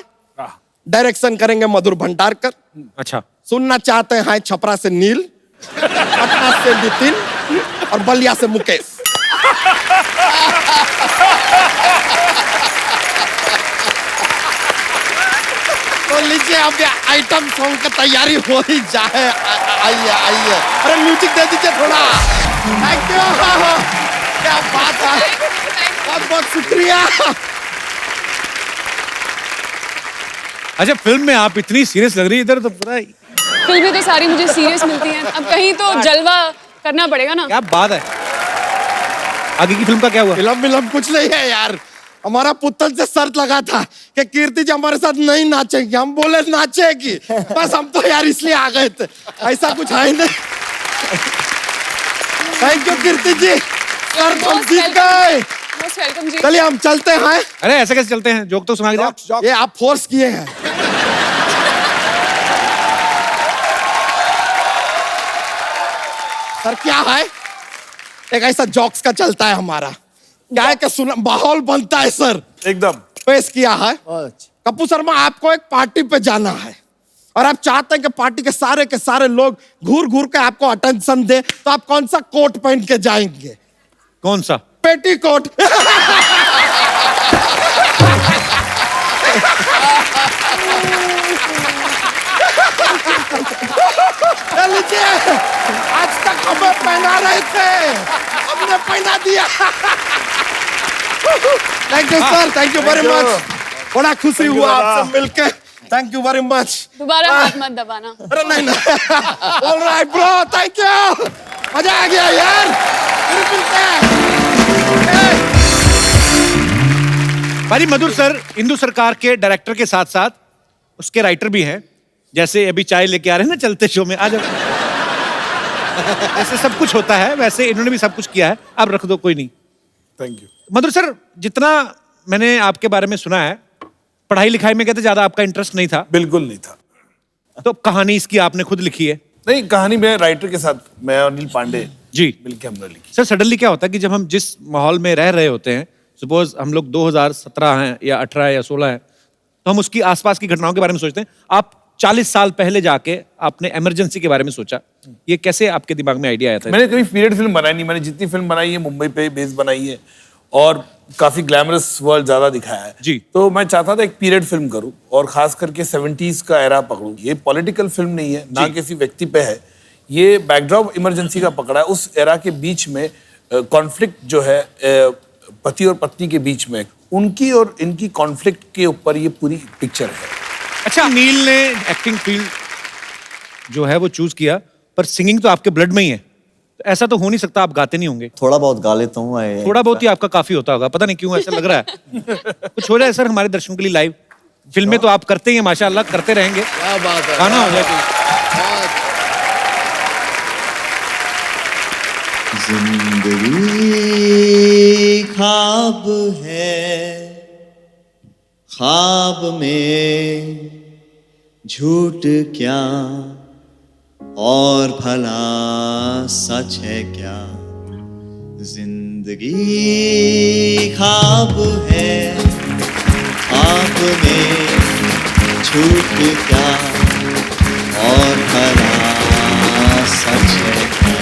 डायरेक्शन करेंगे मधुर भंडारकर। अच्छा। सुनना चाहते हैं छपरा से नील, पटना से नितिन और बलिया से मुकेश। तो लीजिए अब आइटम सॉन्ग की तैयारी हो ही जाए। आइए, अरे म्यूजिक दे दीजिए थोड़ा। थैंक यू, क्या बात है, बहुत बहुत शुक्रिया। अच्छा, फिल्म में आप इतनी सीरियस लग रही है, इधर तो पूरा फिल्में तो सारी मुझे सीरियस मिलती हैं, अब कहीं तो जलवा करना पड़ेगा ना। क्या बात है। आगे की फिल्म का क्या हुआ? फिल्म कुछ नहीं है यार। हमारा पुतल से शर्त लगा था कि कीर्ति जी हमारे साथ नहीं नाचेगी, हम बोले नाचेगी, बस हम तो यार इसलिए आ गए थे, ऐसा कुछ है ही नहीं। थैंक यू कीर्ति जी, शर्त हम जीत गए। मोस्ट वेलकम जी। चलिए हम चलते हैं। अरे ऐसे कैसे चलते हैं, जोक तो सुना के जाओ। ये आप फोर्स किए हैं। सर क्या है, एक ऐसा जॉक्स का चलता है हमारा, क्या है कि सुना माहौल बनता है सर। एकदम पेश किया है। कपूर शर्मा, आपको एक पार्टी पे जाना है और आप चाहते हैं कि पार्टी के सारे लोग घूर घूर के आपको अटेंशन दे, तो आप कौन सा कोट पहन के जाएंगे? कौन सा? पेटी कोट। लीजिए, आज तक हमें पहना रहे थे, हमने पहना दिया। Thank you sir, thank you very much. बड़ा खुशी हुआ आपसे मिलके, थैंक यू वेरी मच। दोबारा हाथ मत दबाना। अरे नहीं। ऑलराइट ब्रो, थैंक यू, मजा आ गया यार। फिर मिलते हैं। भाई मधुर सर हिंदू सरकार के डायरेक्टर के साथ साथ उसके राइटर भी हैं, जैसे अभी चाय लेके आ रहे हैं ना चलते शो में, आ जाओ। ऐसे सब कुछ होता है, वैसे इन्होंने भी सब कुछ किया है। आप रख दो, कोई नहीं। Thank you. मधुर सर, जितना मैंने आपके बारे में सुना है, पढ़ाई लिखाई में कहते ज्यादा आपका इंटरेस्ट नहीं था। बिल्कुल नहीं था। तो कहानी इसकी आपने खुद लिखी है? नहीं, कहानी मैं राइटर के साथ, मैं और अनिल पांडे जी मिलके हमने लिखी। सर, सडनली क्या होता है कि जब हम जिस माहौल में रह रहे होते हैं, सपोज हम लोग 2017 हैं या 18 या 16 हैं, तो हम उसकी आसपास की घटनाओं के बारे में सोचते हैं। आप 40 साल पहले जाके आपने इमरजेंसी के बारे में सोचा, ये कैसे आपके दिमाग में आइडिया आया था? मैंने कभी पीरियड फिल्म बनाई नहीं, मैंने जितनी फिल्म बनाई है मुंबई पे बेस बनाई है और काफी ग्लैमरस वर्ल्ड ज्यादा दिखाया है जी। तो मैं चाहता था एक पीरियड फिल्म करूं और खास करके 70s का एरा पकड़ूं। ये पॉलिटिकल फिल्म नहीं है, ना किसी व्यक्ति पे है, ये बैकड्रॉप इमरजेंसी का पकड़ा है। उस एरा के बीच में कॉन्फ्लिक्ट जो है पति और पत्नी के बीच में, उनकी और इनकी कॉन्फ्लिक्ट के ऊपर ये पूरी पिक्चर है। अच्छा, नील ने एक्टिंग फील्ड जो है वो चूज किया, पर सिंगिंग तो आपके ब्लड में ही है, तो ऐसा तो हो नहीं सकता आप गाते नहीं होंगे? थोड़ा बहुत गा लेता हूँ। थोड़ा बहुत ही आपका काफी होता होगा, पता नहीं क्यों ऐसा लग रहा है। कुछ हो जाए सर हमारे दर्शकों के लिए लाइव। फिल्में तो आप करते ही हैं माशाल्लाह, करते रहेंगे। क्या बात है। गाना हो जाए कोई। जिंदगी ख्वाब है, ख्वाब में झूठ क्या और भला सच है क्या? जिंदगी ख्वाब है, ख्वाब में झूठ क्या और भला सच है क्या?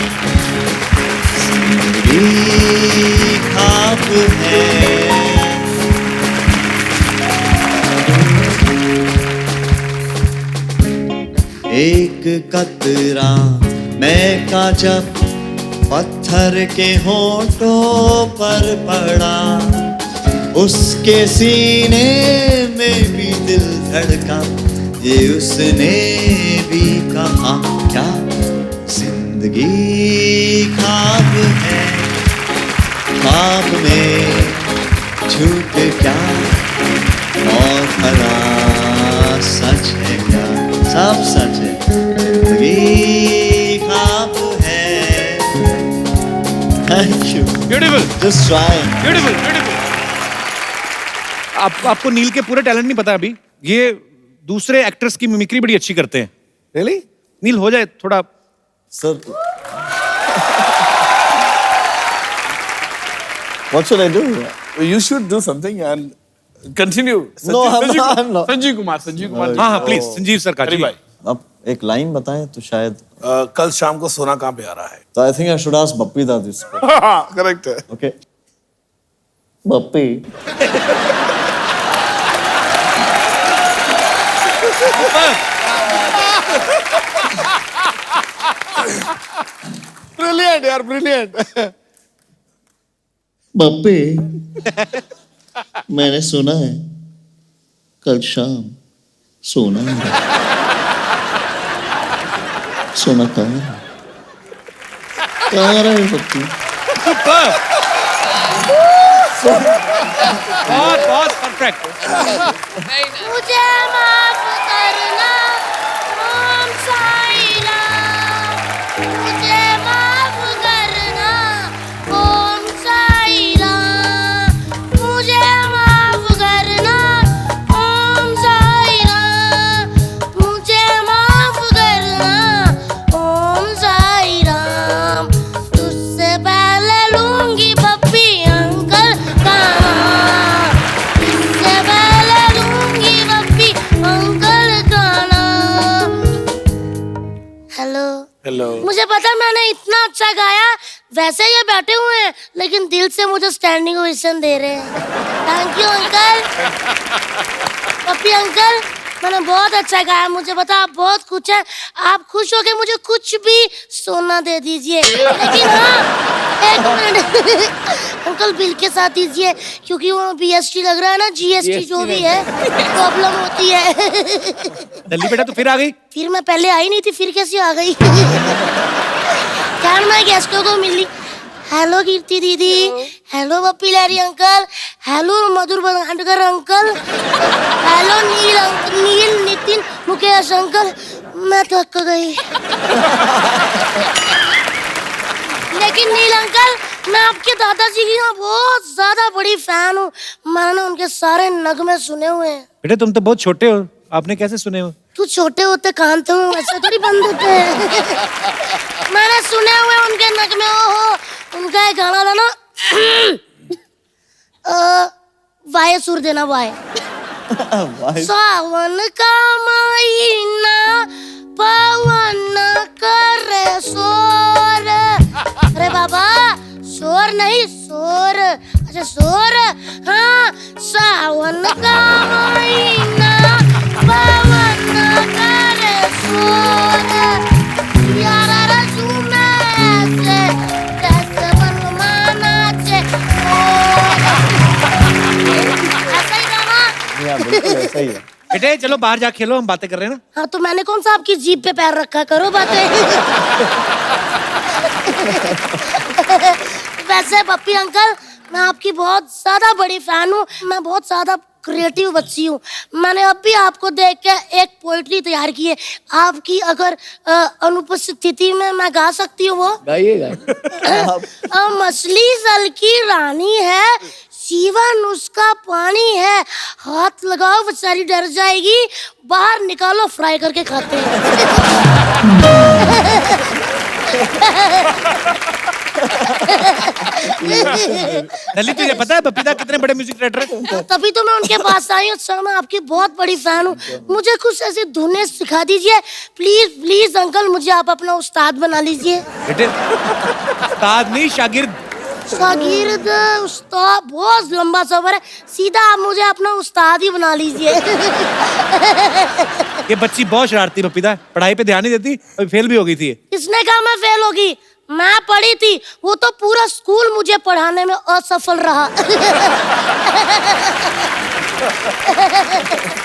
जिंदगी ख्वाब है। एक कतरा मैं का जब पत्थर के होठों पर पड़ा, उसके सीने में भी दिल धड़का, ये उसने भी कहा क्या? जिंदगी ख्वाब है, ख्वाब में झूठ क्या और भला सच है क्या? सब सच है। जिंदगी ख्वाब है। Thank you. Beautiful, just trying. Beautiful, beautiful. आपको नील के पूरे टैलेंट नहीं पता अभी। ये दूसरे एक्टर्स की मिमिक्री बड़ी अच्छी करते हैं। Really? नील हो जाए थोड़ा। Sir what should I do? You should do something and continue. No, I'm not. Sanjeev Kumar. हाँ हाँ प्लीज, संजीव सर का अरे जी। भाई, अब एक लाइन बताएं तो शायद। कल शाम को सोना कहाँ पे आ रहा है? तो I think I should ask Bappi दादी इसको। करेक्ट है। ओके बप्पी, ब्रिलियंट यार, ब्रिलियंट। बप्पी मैंने सुना है कल शाम सोना सोना कहाँ रहा है पप्पी? बहुत बहुत परफेक्ट। मुझे माफ करना ओम साई राम, मुझे माफ करना ओम साई राम, मुझे माफ करना ओम साई राम, मुझे माफ करना ओम साई राम। तुझसे पहले लूंगी पप्पी अंकल का नाम, तुझसे पहले लूंगी पप्पी अंकल का नाम। Hello hello. मुझे पता मैंने इतना अच्छा गाया, वैसे ये बैठे हुए हैं लेकिन दिल से मुझे स्टैंडिंग ओवेशन दे रहे हैं। Thank you uncle. Pappi uncle, मैंने बहुत अच्छा गाया, मुझे पता आप बहुत खुश हैं। आप खुश हो के मुझे कुछ भी सोना दे दीजिए, लेकिन हाँ एक मिनट अंकल बिल के साथ दीजिए, क्योंकि वो BST लग रहा है ना, GST जो भी है प्रॉब्लम होती है। दल्ली बेटा तू फिर आ गई। फिर मैं पहले आई नहीं थी, फिर कैसे आ गई? खैर मैं गेस्टों को मिली। हेलो कीर्ति दीदी, हेलो पप्पी लहरी अंकल, हेलो मधुर बंगाणकर अंकल, हेलो नील नितिन मुकेश अंकल। मैं थक गई। लेकिन नील अंकल, मैं आपके दादाजी की ना बहुत ज्यादा बड़ी फैन हूँ। मैंने उनके सारे नगमे सुने हुए हैं। बेटा तुम तो बहुत छोटे हो, आपने कैसे सुने हो? तू छोटे होते कान तो ऐसे थोड़ी बंद होते हैं। मैंने सुने हुए उनके नगमे। ओहो, उनका एक गाना था ना, वाय सुर देना वाय। सावन का महीना पवन करे शोर। अरे बाबा शोर नहीं शोर, अच्छा शोर। हाँ, सावन का महीना पवन करे शोर, यारा रसूना से जैसे बनमाना से। ऐसा ही गाना। बिल्कुल ऐसा ही है। बेटे चलो बाहर जा खेलो, हम बातें कर रहे हैं ना। हाँ तो मैंने कौन सा आपकी जीभ पे पैर रखा, करो बातें। वैसे पप्पी अंकल, मैं आपकी बहुत ज्यादा बड़ी फैन हूँ। मैं बहुत ज्यादा क्रिएटिव बच्ची हूँ। मैंने अभी आपको देख के एक पोइट्री तैयार की है। आपकी अगर अनुपस्थिति में मैं गा सकती हूँ वो। गाइएगा। मछली जल की रानी है, जीवन उसका पानी है, हाथ लगाओ बेचारी डर जाएगी, बाहर निकालो फ्राई करके खाते हैं। दल्ली तुझे पता है बपीता कितने बड़े म्यूजिक डायरेक्टर है? तभी तो मैं उनके पास आई हूँ सर। मैं आपकी बहुत बड़ी फैन हूँ। मुझे कुछ ऐसी धुनें सिखा दीजिए प्लीज प्लीज अंकल। मुझे आप अपना उस्ताद बना लीजिए। बेटे उस्ताद नहीं शागिर्द। शागिर्द उस्ताद बहुत लंबा सफर है, सीधा आप मुझे अपना उस्ताद ही बना लीजिए। ये बच्ची बहुत शरारती बपीता, पढ़ाई पे ध्यान नहीं देती, अभी फेल भी हो गई थी। किसने कहा मैं फेल होगी? मैं पढ़ी थी, वो तो पूरा स्कूल मुझे पढ़ाने में असफल रहा।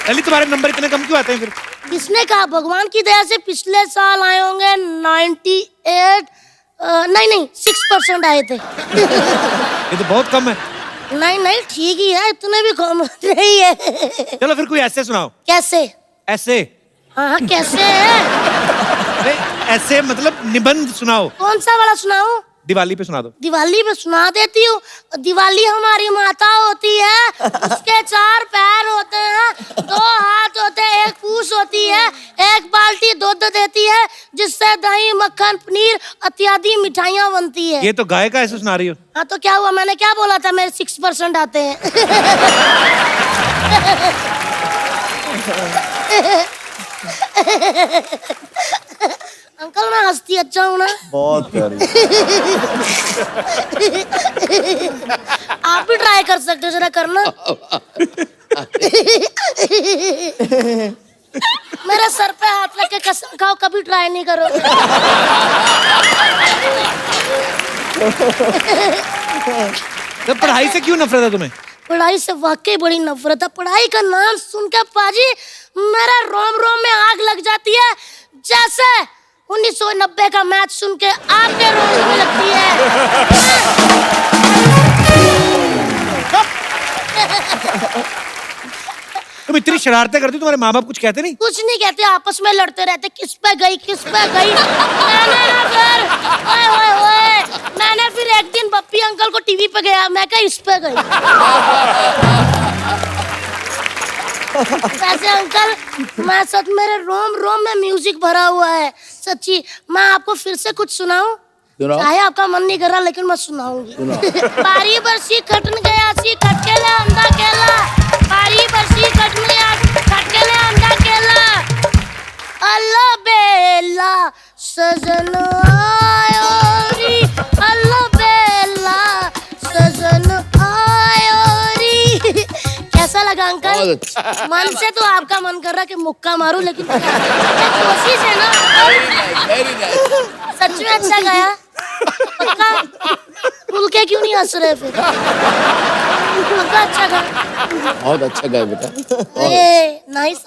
दल्ली तुम्हारे नंबर इतने कम क्यों आते हैं फिर? किसने कहा? भगवान की दया से पिछले साल आए होंगे 98 नहीं 6% आए थे। ये तो बहुत कम है। नहीं ठीक ही है, इतने भी कम नहीं है। चलो फिर कोई ऐसे सुनाओ। कैसे? ऐसे? हाँ कैसे है? अरे ऐसे मतलब निबंध सुनाओ। कौन सा वाला सुनाऊं? दिवाली पे सुना दो। दिवाली पे सुना देती हूँ। दिवाली हमारी माता होती है, उसके 4 पैर होते हैं, 2 हाथ होते हैं, 1 पूंछ होती है, 1 बाल्टी दूध देती है, जिससे दही मक्खन पनीर इत्यादि मिठाइयाँ बनती है। ये तो गाय का ऐसे सुना रही हो। हाँ तो क्या हुआ? मैंने क्या बोला था? मेरे 6% आते हैं। अंकल मैं हंसती अच्छा हूँ ना? बहुत प्यारी। आप भी ट्राई कर सकते हो, जरा करना। मेरे सर पे हाथ रख के कसम खाओ कभी ट्राई नहीं करो। तो पढ़ाई से क्यों नफरत है तुम्हें? पढ़ाई से वाकई बड़ी नफरत है। पढ़ाई का नाम सुन के पाजी मेरा रोम रोम में आग लग जाती है, जैसे 1990 का मैच सुन के आपके रोम में लगती है। तुम इतनी शरारतें करती, तुम्हारे माँ बाप कुछ कहते नहीं? कुछ नहीं कहते, आपस में लड़ते रहते, किस पे गई किस पे गई। मैंने ना फिर ओए ओए ओए, मैंने फिर एक दिन बप्पी अंकल को टीवी पे गया, मैं कहा इस पे गई। वैसे अंकल मैं सच, मेरे रोम रोम में म्यूजिक भरा हुआ है सच्ची। मैं आपको फिर से कुछ सुनाऊं? चाहे आपका मन नहीं कर रहा लेकिन मैं सुनाऊंगी। बारी बरसी खटन गया सी खटकेला अंधा केला, बारी बरसी खटन गया खटकेला अंधा केला। अल्लाह बेला सजन आयो री, अल्लाह बेला सजन आयो री। कैसा लगा अंकल? मन से तो आपका मन कर रहा कि मुक्का मारूं, लेकिन कोशिश है ना। सच में अच्छा गाया पक्का? खुल के क्यों नहीं हंस रहे फिर? पक्का अच्छा गाया? बहुत अच्छा गाया बेटा। नाइस।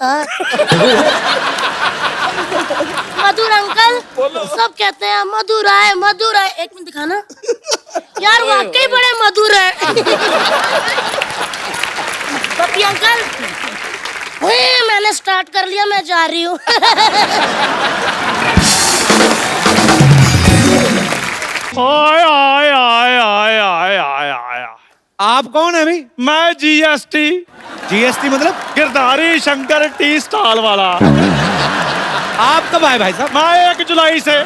मधुर अंकल सब कहते हैं मधुर आए मधुर आए। एक मिनट दिखाना यार, वाकई बड़े मधुर है। पप्पी अंकल मैंने स्टार्ट कर लिया, मैं जा रही हूँ। आय आय आय आय आय आय आय। आप कौन है अभी? मैं जीएसटी। जीएसटी मतलब? गिरधारी शंकर टी स्टॉल वाला। आप कब आए भाई साहब? मैं 1 जुलाई से।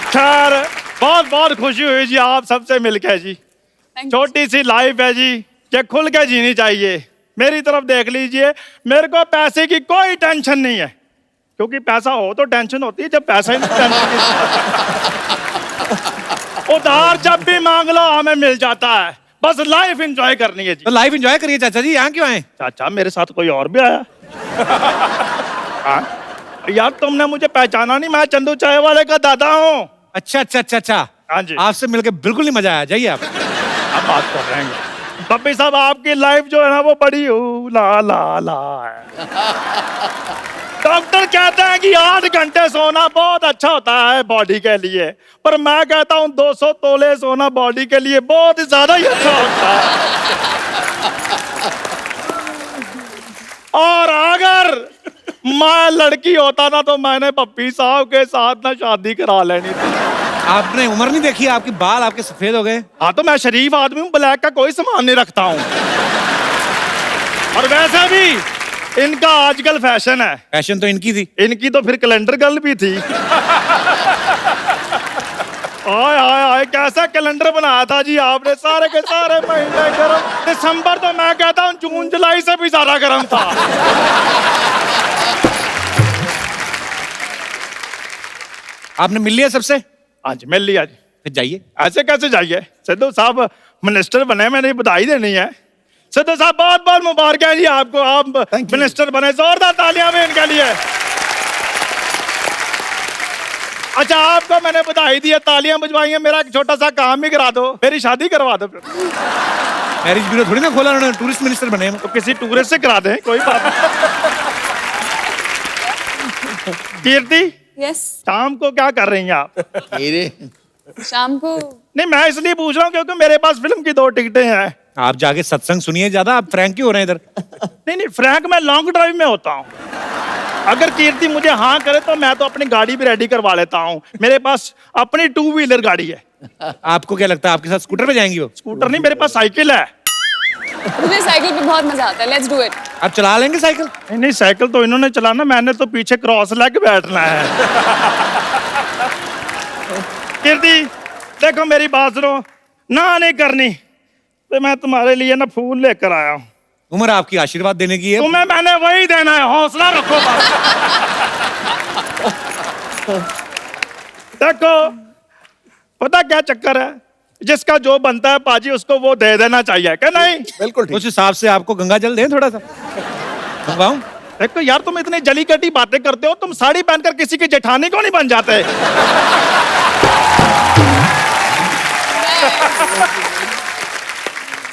खैर बहुत बहुत खुशी हुई जी आप सबसे मिलकर जी। छोटी सी लाइफ है जी, ये खुल के जीनी चाहिए। मेरी तरफ देख लीजिए, मेरे को पैसे की कोई टेंशन नहीं है, क्योंकि पैसा हो तो टेंशन होती है, जब पैसा ही नहीं टेंशन। उधार जब भी मांग लो हमें मिल जाता है, बस लाइफ एंजॉय करनी है जी। तो लाइफ एंजॉय करिए चाचा जी, यहाँ क्यों आए? चाचा मेरे साथ कोई और भी आया? यार तुमने मुझे पहचाना नहीं, मैं चंदू चाय वाले का दादा हूँ। अच्छा अच्छा अच्छा अच्छा, हाँ जी। आपसे मिलकर बिल्कुल नहीं मजा आया, जाइए आप। अब बात कर रहे हैं पप्पी साहब, आपकी लाइफ जो है ना वो बड़ी ला ला ला है। डॉक्टर कहते हैं कि 8 घंटे सोना बहुत अच्छा होता है बॉडी के लिए, पर मैं कहता हूँ 200 तोले सोना बॉडी के लिए बहुत ज्यादा ही अच्छा होता है। और अगर मैं लड़की होता ना तो मैंने पप्पी साहब के साथ ना शादी करा लेनी थी। आपने उम्र नहीं देखी, आपके बाल आपके सफेद हो गए। हाँ तो मैं शरीफ आदमी हूँ, ब्लैक का कोई सामान नहीं रखता हूँ। और वैसे भी इनका आजकल फैशन है। फैशन तो इनकी थी। इनकी तो फिर कैलेंडर गर्ल भी थी। आय आय आय, कैसा कैलेंडर बनाया था जी आपने, सारे के सारे महीने गर्म। दिसंबर तो मैं कहता हूँ जून जुलाई से भी ज्यादा गर्म था। आपने मिल लिया सबसे? हाँ जी मिल लिया जी। फिर जाइए। ऐसे कैसे जाइए, सिद्धू साहब मिनिस्टर बने, मैंने बधाई देनी है। सिद्धू साहब बहुत बहुत मुबारक है जी आपको, आप मिनिस्टर बने, जोरदार तालियां भी इनके लिए। अच्छा आपको मैंने बधाई दी है, तालियां बजवाई हैं, मेरा एक छोटा सा काम भी करा दो, मेरी शादी करवा दो। फिर मैरिज ब्यूरो थोड़ी ना खोला उन्होंने, टूरिस्ट मिनिस्टर बने। तो किसी टूरिस्ट से करा दें, कोई बात नहीं। कीर्ति यस। शाम को क्या कर रही हैं आप? शाम को नहीं मैं इसलिए पूछ रहा हूँ क्योंकि मेरे पास फिल्म की 2 टिकटें हैं। आप जाके सत्संग सुनिए ज्यादा, आप फ्रैंक क्यों हो रहे हैं इधर? नहीं फ्रैंक मैं लॉन्ग ड्राइव में होता हूँ। अगर कीर्ति मुझे हाँ करे तो मैं तो अपनी गाड़ी भी रेडी करवा लेता हूँ, मेरे पास अपनी 2 व्हीलर गाड़ी है। आपको क्या लगता है आपके साथ स्कूटर पे जाएंगी वो? स्कूटर नहीं, मेरे पास साइकिल है। मुझे साइकिल पे बहुत मजा आता है, लेट्स डू इट। आप चला लेंगे साइकिल? नहीं साइकिल तो इन्होंने चलाना, मैंने तो पीछे क्रॉस लेग बैठना है। कीर्ति देखो मेरी बात सुनो, ना नहीं करनी तो मैं तुम्हारे लिए ना फूल लेकर आया हूँ। उम्र आपकी आशीर्वाद देने की है। तुम्हें मैंने वही देना है, हौसला रखो बस। देखो पता क्या चक्कर है, जिसका जो बनता है पाजी उसको वो दे देना चाहिए, क्या नहीं? बिल्कुल ठीक। उस हिसाब से आपको गंगा जल दें थोड़ा सा, मंगवाऊं? देखो यार तुम इतनी जली कटी बातें करते हो, तुम साड़ी पहनकर किसी की जेठानी को नहीं बन जाते?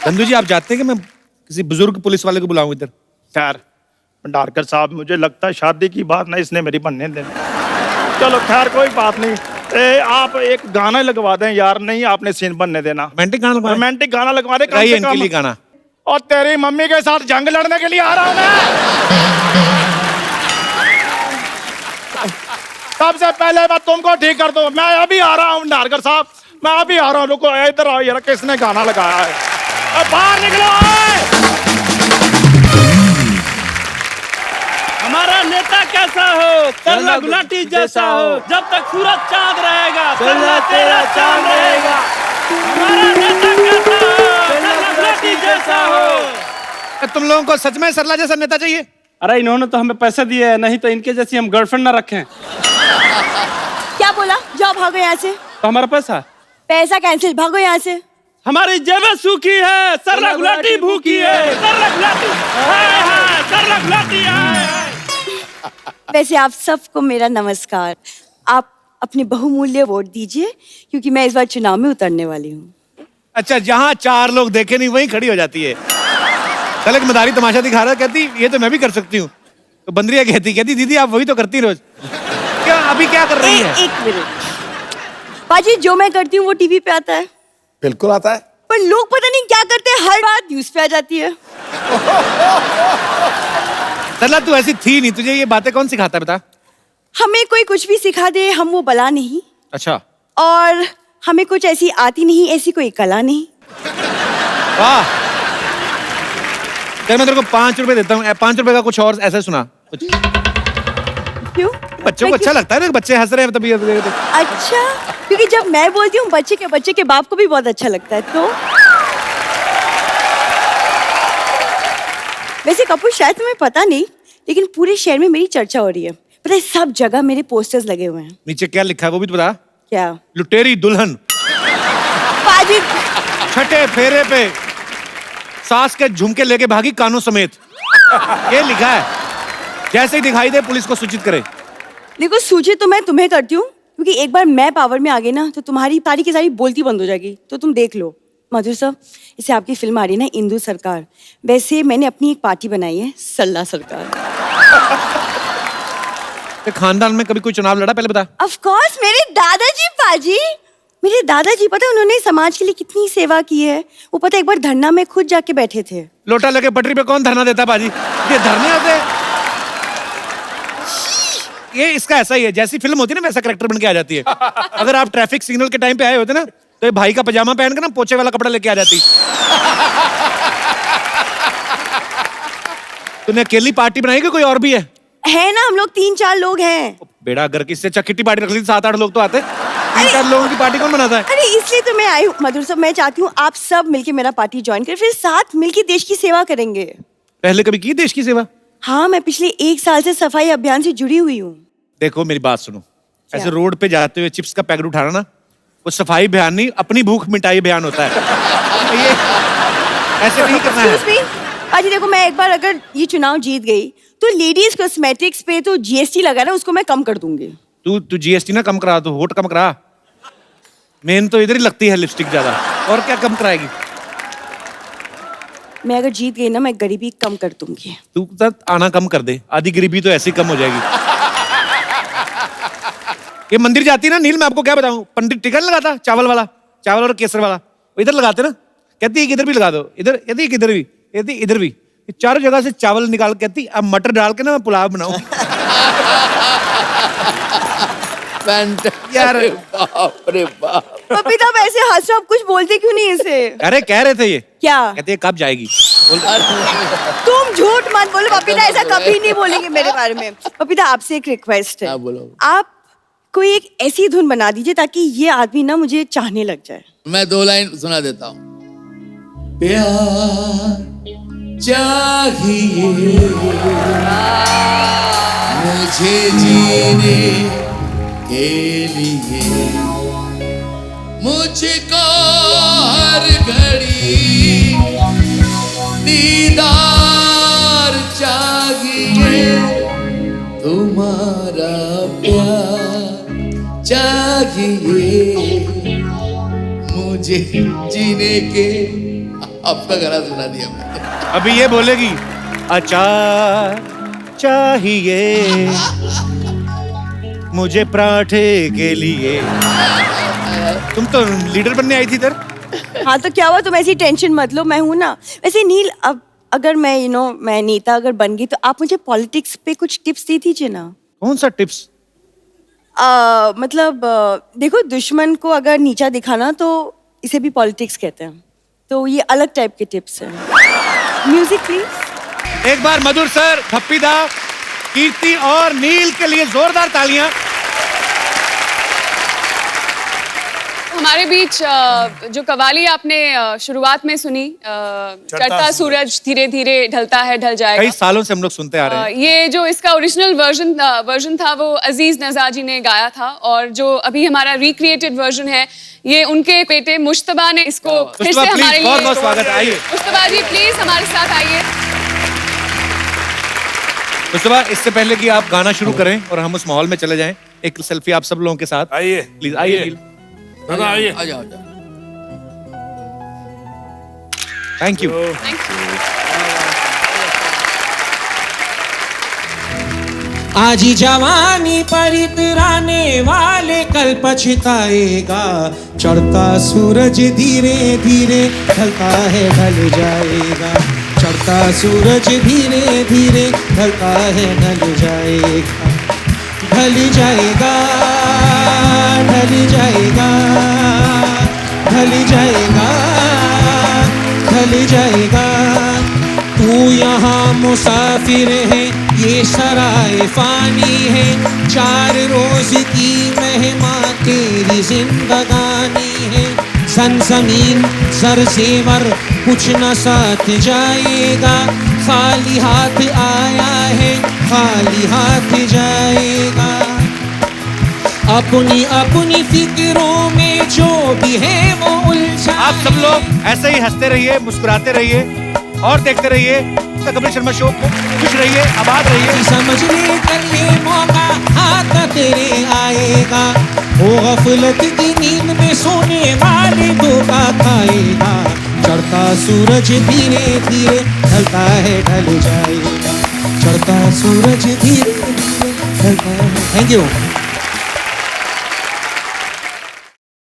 चंदू जी, आप जानते हैं कि मैं किसी बुजुर्ग पुलिस वाले को बुलाऊं इधर? खैर भंडारकर साहब, मुझे लगता है शादी की बात ना इसने मेरी बनने देनी। चलो खैर कोई बात नहीं। आप एक गाना लगवा दें यार। नहीं, आपने सीन बनने देना। रोमांटिक गाना लगवाएं? रोमांटिक गाना लगवा दे कम गाइए से इनके कम। लिए गाना। और तेरी मम्मी के साथ जंग लड़ने के लिए आ रहा हूं मैं। सबसे पहले मैं तुमको ठीक कर दूं। मैं अभी आ रहा हूं भंडारकर साहब, मैं अभी आ रहा हूं। रुको, इधर आओ यार, किसने गाना लगाया है? बाहर निकलो। हमारा नेता कैसा हो? करला गुलाटी जैसा हो। जब तक सूरज चांद रहेगा, करला तेरा चांद रहेगा। हमारा नेता कैसा हो? करला गुलाटी जैसा हो। तुम लोगों को सच में सरला जैसा नेता चाहिए? अरे इन्होंने तो हमें पैसे दिए हैं, नहीं तो इनके जैसी हम गर्लफ्रेंड ना रखें। क्या बोला? जाओ भागो यहाँ से। तो हमारा पैसा कैंसिल, भागो यहाँ से। हमारी जेबें सूखी है, सरला गुलाटी भूखी है। सरला गुलाटी हाय हाय, सरला गुलाटी हाय हाय। वैसे आप सबको मेरा नमस्कार। आप अपनी बहुमूल्य वोट दीजिए, क्योंकि मैं इस बार चुनाव में उतरने वाली हूँ। अच्छा, जहाँ 4 लोग देखे नहीं वहीं खड़ी हो जाती है। कल एक मदारी तमाशा दिखा रहा, कहती ये तो मैं भी कर सकती हूँ। तो बंदरिया कहती दीदी आप वही तो करती रोज। क्या अभी क्या कर रही है? एक मिनट पाजी, जो मैं करती हूँ वो टीवी पे आता है। बिल्कुल आता है। पर लोग पता नहीं क्या करते हैं, हर बात न्यूज पे आ जाती है। सरला तू ऐसी थी नहीं, तुझे ये बातें कौन सिखाता है बता? हमें कोई कुछ भी सिखा दे, हम वो बला नहीं। अच्छा। और हमें कुछ ऐसी आती नहीं, ऐसी कोई कला नहीं। वाह। चल मैं तेरे को 5 रुपए देता हूँ। 5 रुपए का कुछ और ऐसा सुना कुछ। क्यों? बच्चों को अच्छा लगता है ना, बच्चे हंस रहे हैं तभी। अच्छा, क्योंकि जब मैं बोलती हूँ बच्चे के बाप को भी बहुत अच्छा लगता है। तो वैसे कपूर, शायद तुम्हें पता नहीं, लेकिन पूरे शहर में मेरी चर्चा हो रही है। पता है, सब जगह मेरे पोस्टर्स लगे हुए हैं। नीचे क्या लिखा है वो भी तो बता। क्या? लुटेरी दुल्हन। पाजी, छठे फेरे पे सास के झुमके लेके भागी कानों समेत। ये लिखा है। जैसे ही दिखाई दे पुलिस को सूचित करे। देखो, सूचित तो मैं तुम्हें करती हूँ, क्योंकि एक बार मैं पावर में आ गई ना तो तुम्हारी सारी की सारी बोलती बंद हो जाएगी। तो तुम देख लो। मधुर साहब, इसे आपकी फिल्म आ रही है ना, इंदु सरकार। वैसे मैंने अपनी एक पार्टी बनाई है, सल्ला सरकार। ते खानदान में कभी कोई चुनाव लड़ा पहले बता? ऑफ कोर्स, मेरे दादाजी पाजी। मेरे दादाजी, पता है उन्होंने समाज के लिए कितनी सेवा की है। वो पता है एक बार धरना में खुद जाके बैठे थे। लोटा लगे पटरी पे कौन धरना देता बाजी? ये धरने आते। ये इसका ऐसा ही है, जैसी फिल्म होती है ना वैसा कैरेक्टर बन के आ जाती है। अगर आप ट्रैफिक सिग्नल के टाइम पे आए होते ना, तो ये भाई का पजामा पहन के ना पोचे वाला कपड़ा लेके आ जाती। तूने अकेली पार्टी बनाई कि कोई और भी है ना, हम लोग 3-4 लोग हैं। बेड़ा, अगर किससे किट्टी पार्टी रख ली 7-8 लोग तो आते। 3-4 लोगों की पार्टी कौन बनाता है? अरे इसलिए तो मैं आई हूँ मधुर साहब। मैं चाहती हूँ आप सब मिलके मेरा पार्टी ज्वाइन करें, फिर साथ मिलके देश की सेवा करेंगे। पहले कभी की देश की सेवा? हाँ, मैं पिछले 1 साल से सफाई अभियान से जुड़ी हुई हूँ। देखो मेरी बात सुनो, ऐसे रोड पे जाते हुए चिप्स का पैकेट उठाना ना, वो सफाई अभियान नहीं, अपनी भूख मिटाई अभियान होता है। ये ऐसे नहीं करना है। पाजी देखो, मैं एक बार अगर ये चुनाव जीत गई तो लेडीज कॉस्मेटिक्स पे तो जीएसटी लगा ना, उसको मैं कम कर दूंगी। तू जीएसटी ना कम करा, तो वोट कम करा। मेन तो इधर ही लगती है लिपस्टिक ज्यादा, और क्या कम कराएगी? मैं अगर जीत गई ना, मैं गरीबी कम कर दूंगी। तू आना कम कर दे, आधी गरीबी तो ऐसे ही कम हो जाएगी। ये मंदिर जाती ना नील, मैं आपको क्या बताऊं, पंडित टिकट लगाता चावल वाला, चावल और केसर वाला, इधर लगाते ना, कहती है इधर भी लगा दो, इधर यदि इधर भी, यदि इधर भी, चारों जगह से चावल निकाल, कहती अब मटर डाल के ना मैं पुलाव बनाऊं। यार बाप रे बाप। पपी तो ऐसे हंस रहे हो, कुछ बोलते क्यों नहीं इसे? अरे कह रहे थे ये क्या कहते हैं कब जाएगी? तुम झूठ मत बोलो पपीता, ऐसा कभी नहीं बोलेंगे मेरे बारे में। पपीता आपसे एक रिक्वेस्ट है, आप कोई एक ऐसी धुन बना दीजिए ताकि ये आदमी ना मुझे चाहने लग जाए। मैं 2 लाइन सुना देता हूँ। प्यार चाहिए मुझे जीने के लिए, मुझको हर घड़ी दीदार चाहिए, तुम्हारा प्यार चाहिए मुझे जीने के आपका गाना सुना दिया मैंने। अभी ये बोलेगी अचार चाहिए मुझे पराठे के लिए। तुम तो लीडर बनने आई थी इधर। हाँ तो क्या हुआ, तुम ऐसी टेंशन मत लो, मैं हूँ ना। वैसे नील, अब अगर मैं मैं नेता अगर बन गई तो आप मुझे पॉलिटिक्स पे कुछ टिप्स दे दीजिए ना। कौन सा टिप्स? मतलब देखो, दुश्मन को अगर नीचा दिखाना तो इसे भी पॉलिटिक्स कहते हैं, तो ये अलग टाइप के टिप्स हैं। Music please. एक बार मधुर सर, पप्पी दा, कीर्ति और नील के लिए जोरदार तालियां। हमारे बीच जो कवाली आपने शुरुआत में सुनी, चढ़ता सूरज धीरे धीरे ढलता है ढल जाएगा, कई सालों से हम लोग सुनते आ रहे हैं। ये जो इसका ओरिजिनल वर्जन था वो अजीज नज़ा जी ने गाया था, और जो अभी हमारा रिक्रिएटेड वर्जन है ये उनके बेटे मुश्तबा ने इसको फिर से हमारे लिए। बहुत बहुत स्वागत है, आइए मुश्तबा जी प्लीज हमारे साथ आइए। मुश्तबा, इससे पहले कि आप गाना शुरू करें और हम उस माहौल में चले जाएं, एक सेल्फी आप सब लोगों के साथ। आइए प्लीज आइए नील। दादा आइए। आ जाओ, आ जाओ। Thank you. आज ही जवानी पर इतराने वाले कल पछताएगा, चढ़ता सूरज धीरे धीरे ढलता है ढल जाएगा, चढ़ता सूरज धीरे धीरे ढलता है ढल जाएगा, ढल जाएगा ढल जाएगा ढल जाएगा ढल जाएगा। तू यहाँ मुसाफिर है, ये सराय फानी है, 4 रोज की मेहमान तेरी जिंदगानी है। सन जमीन सर जेवर कुछ न साथ जाएगा, खाली हाथ आया है खाली हाथ जाएगा। अपनी अपनी फिक्रों में जो भी है वो उलझा। आप सब लोग ऐसे ही हंसते रहिए, मुस्कुराते रहिए और देखते रहिए कपिल शर्मा शो को। खुश रहिए, आबाद रहिए। समझ ले कल ये मौका हाथ तेरे आएगा, वो गफलत की नींद में सोने वाले धोखा खाएगा। चढ़ता सूरज धीरे धीरे ढलता है ढल जाएगा, चढ़ता सूरज धीरे धीरे ढलता है। Thank you.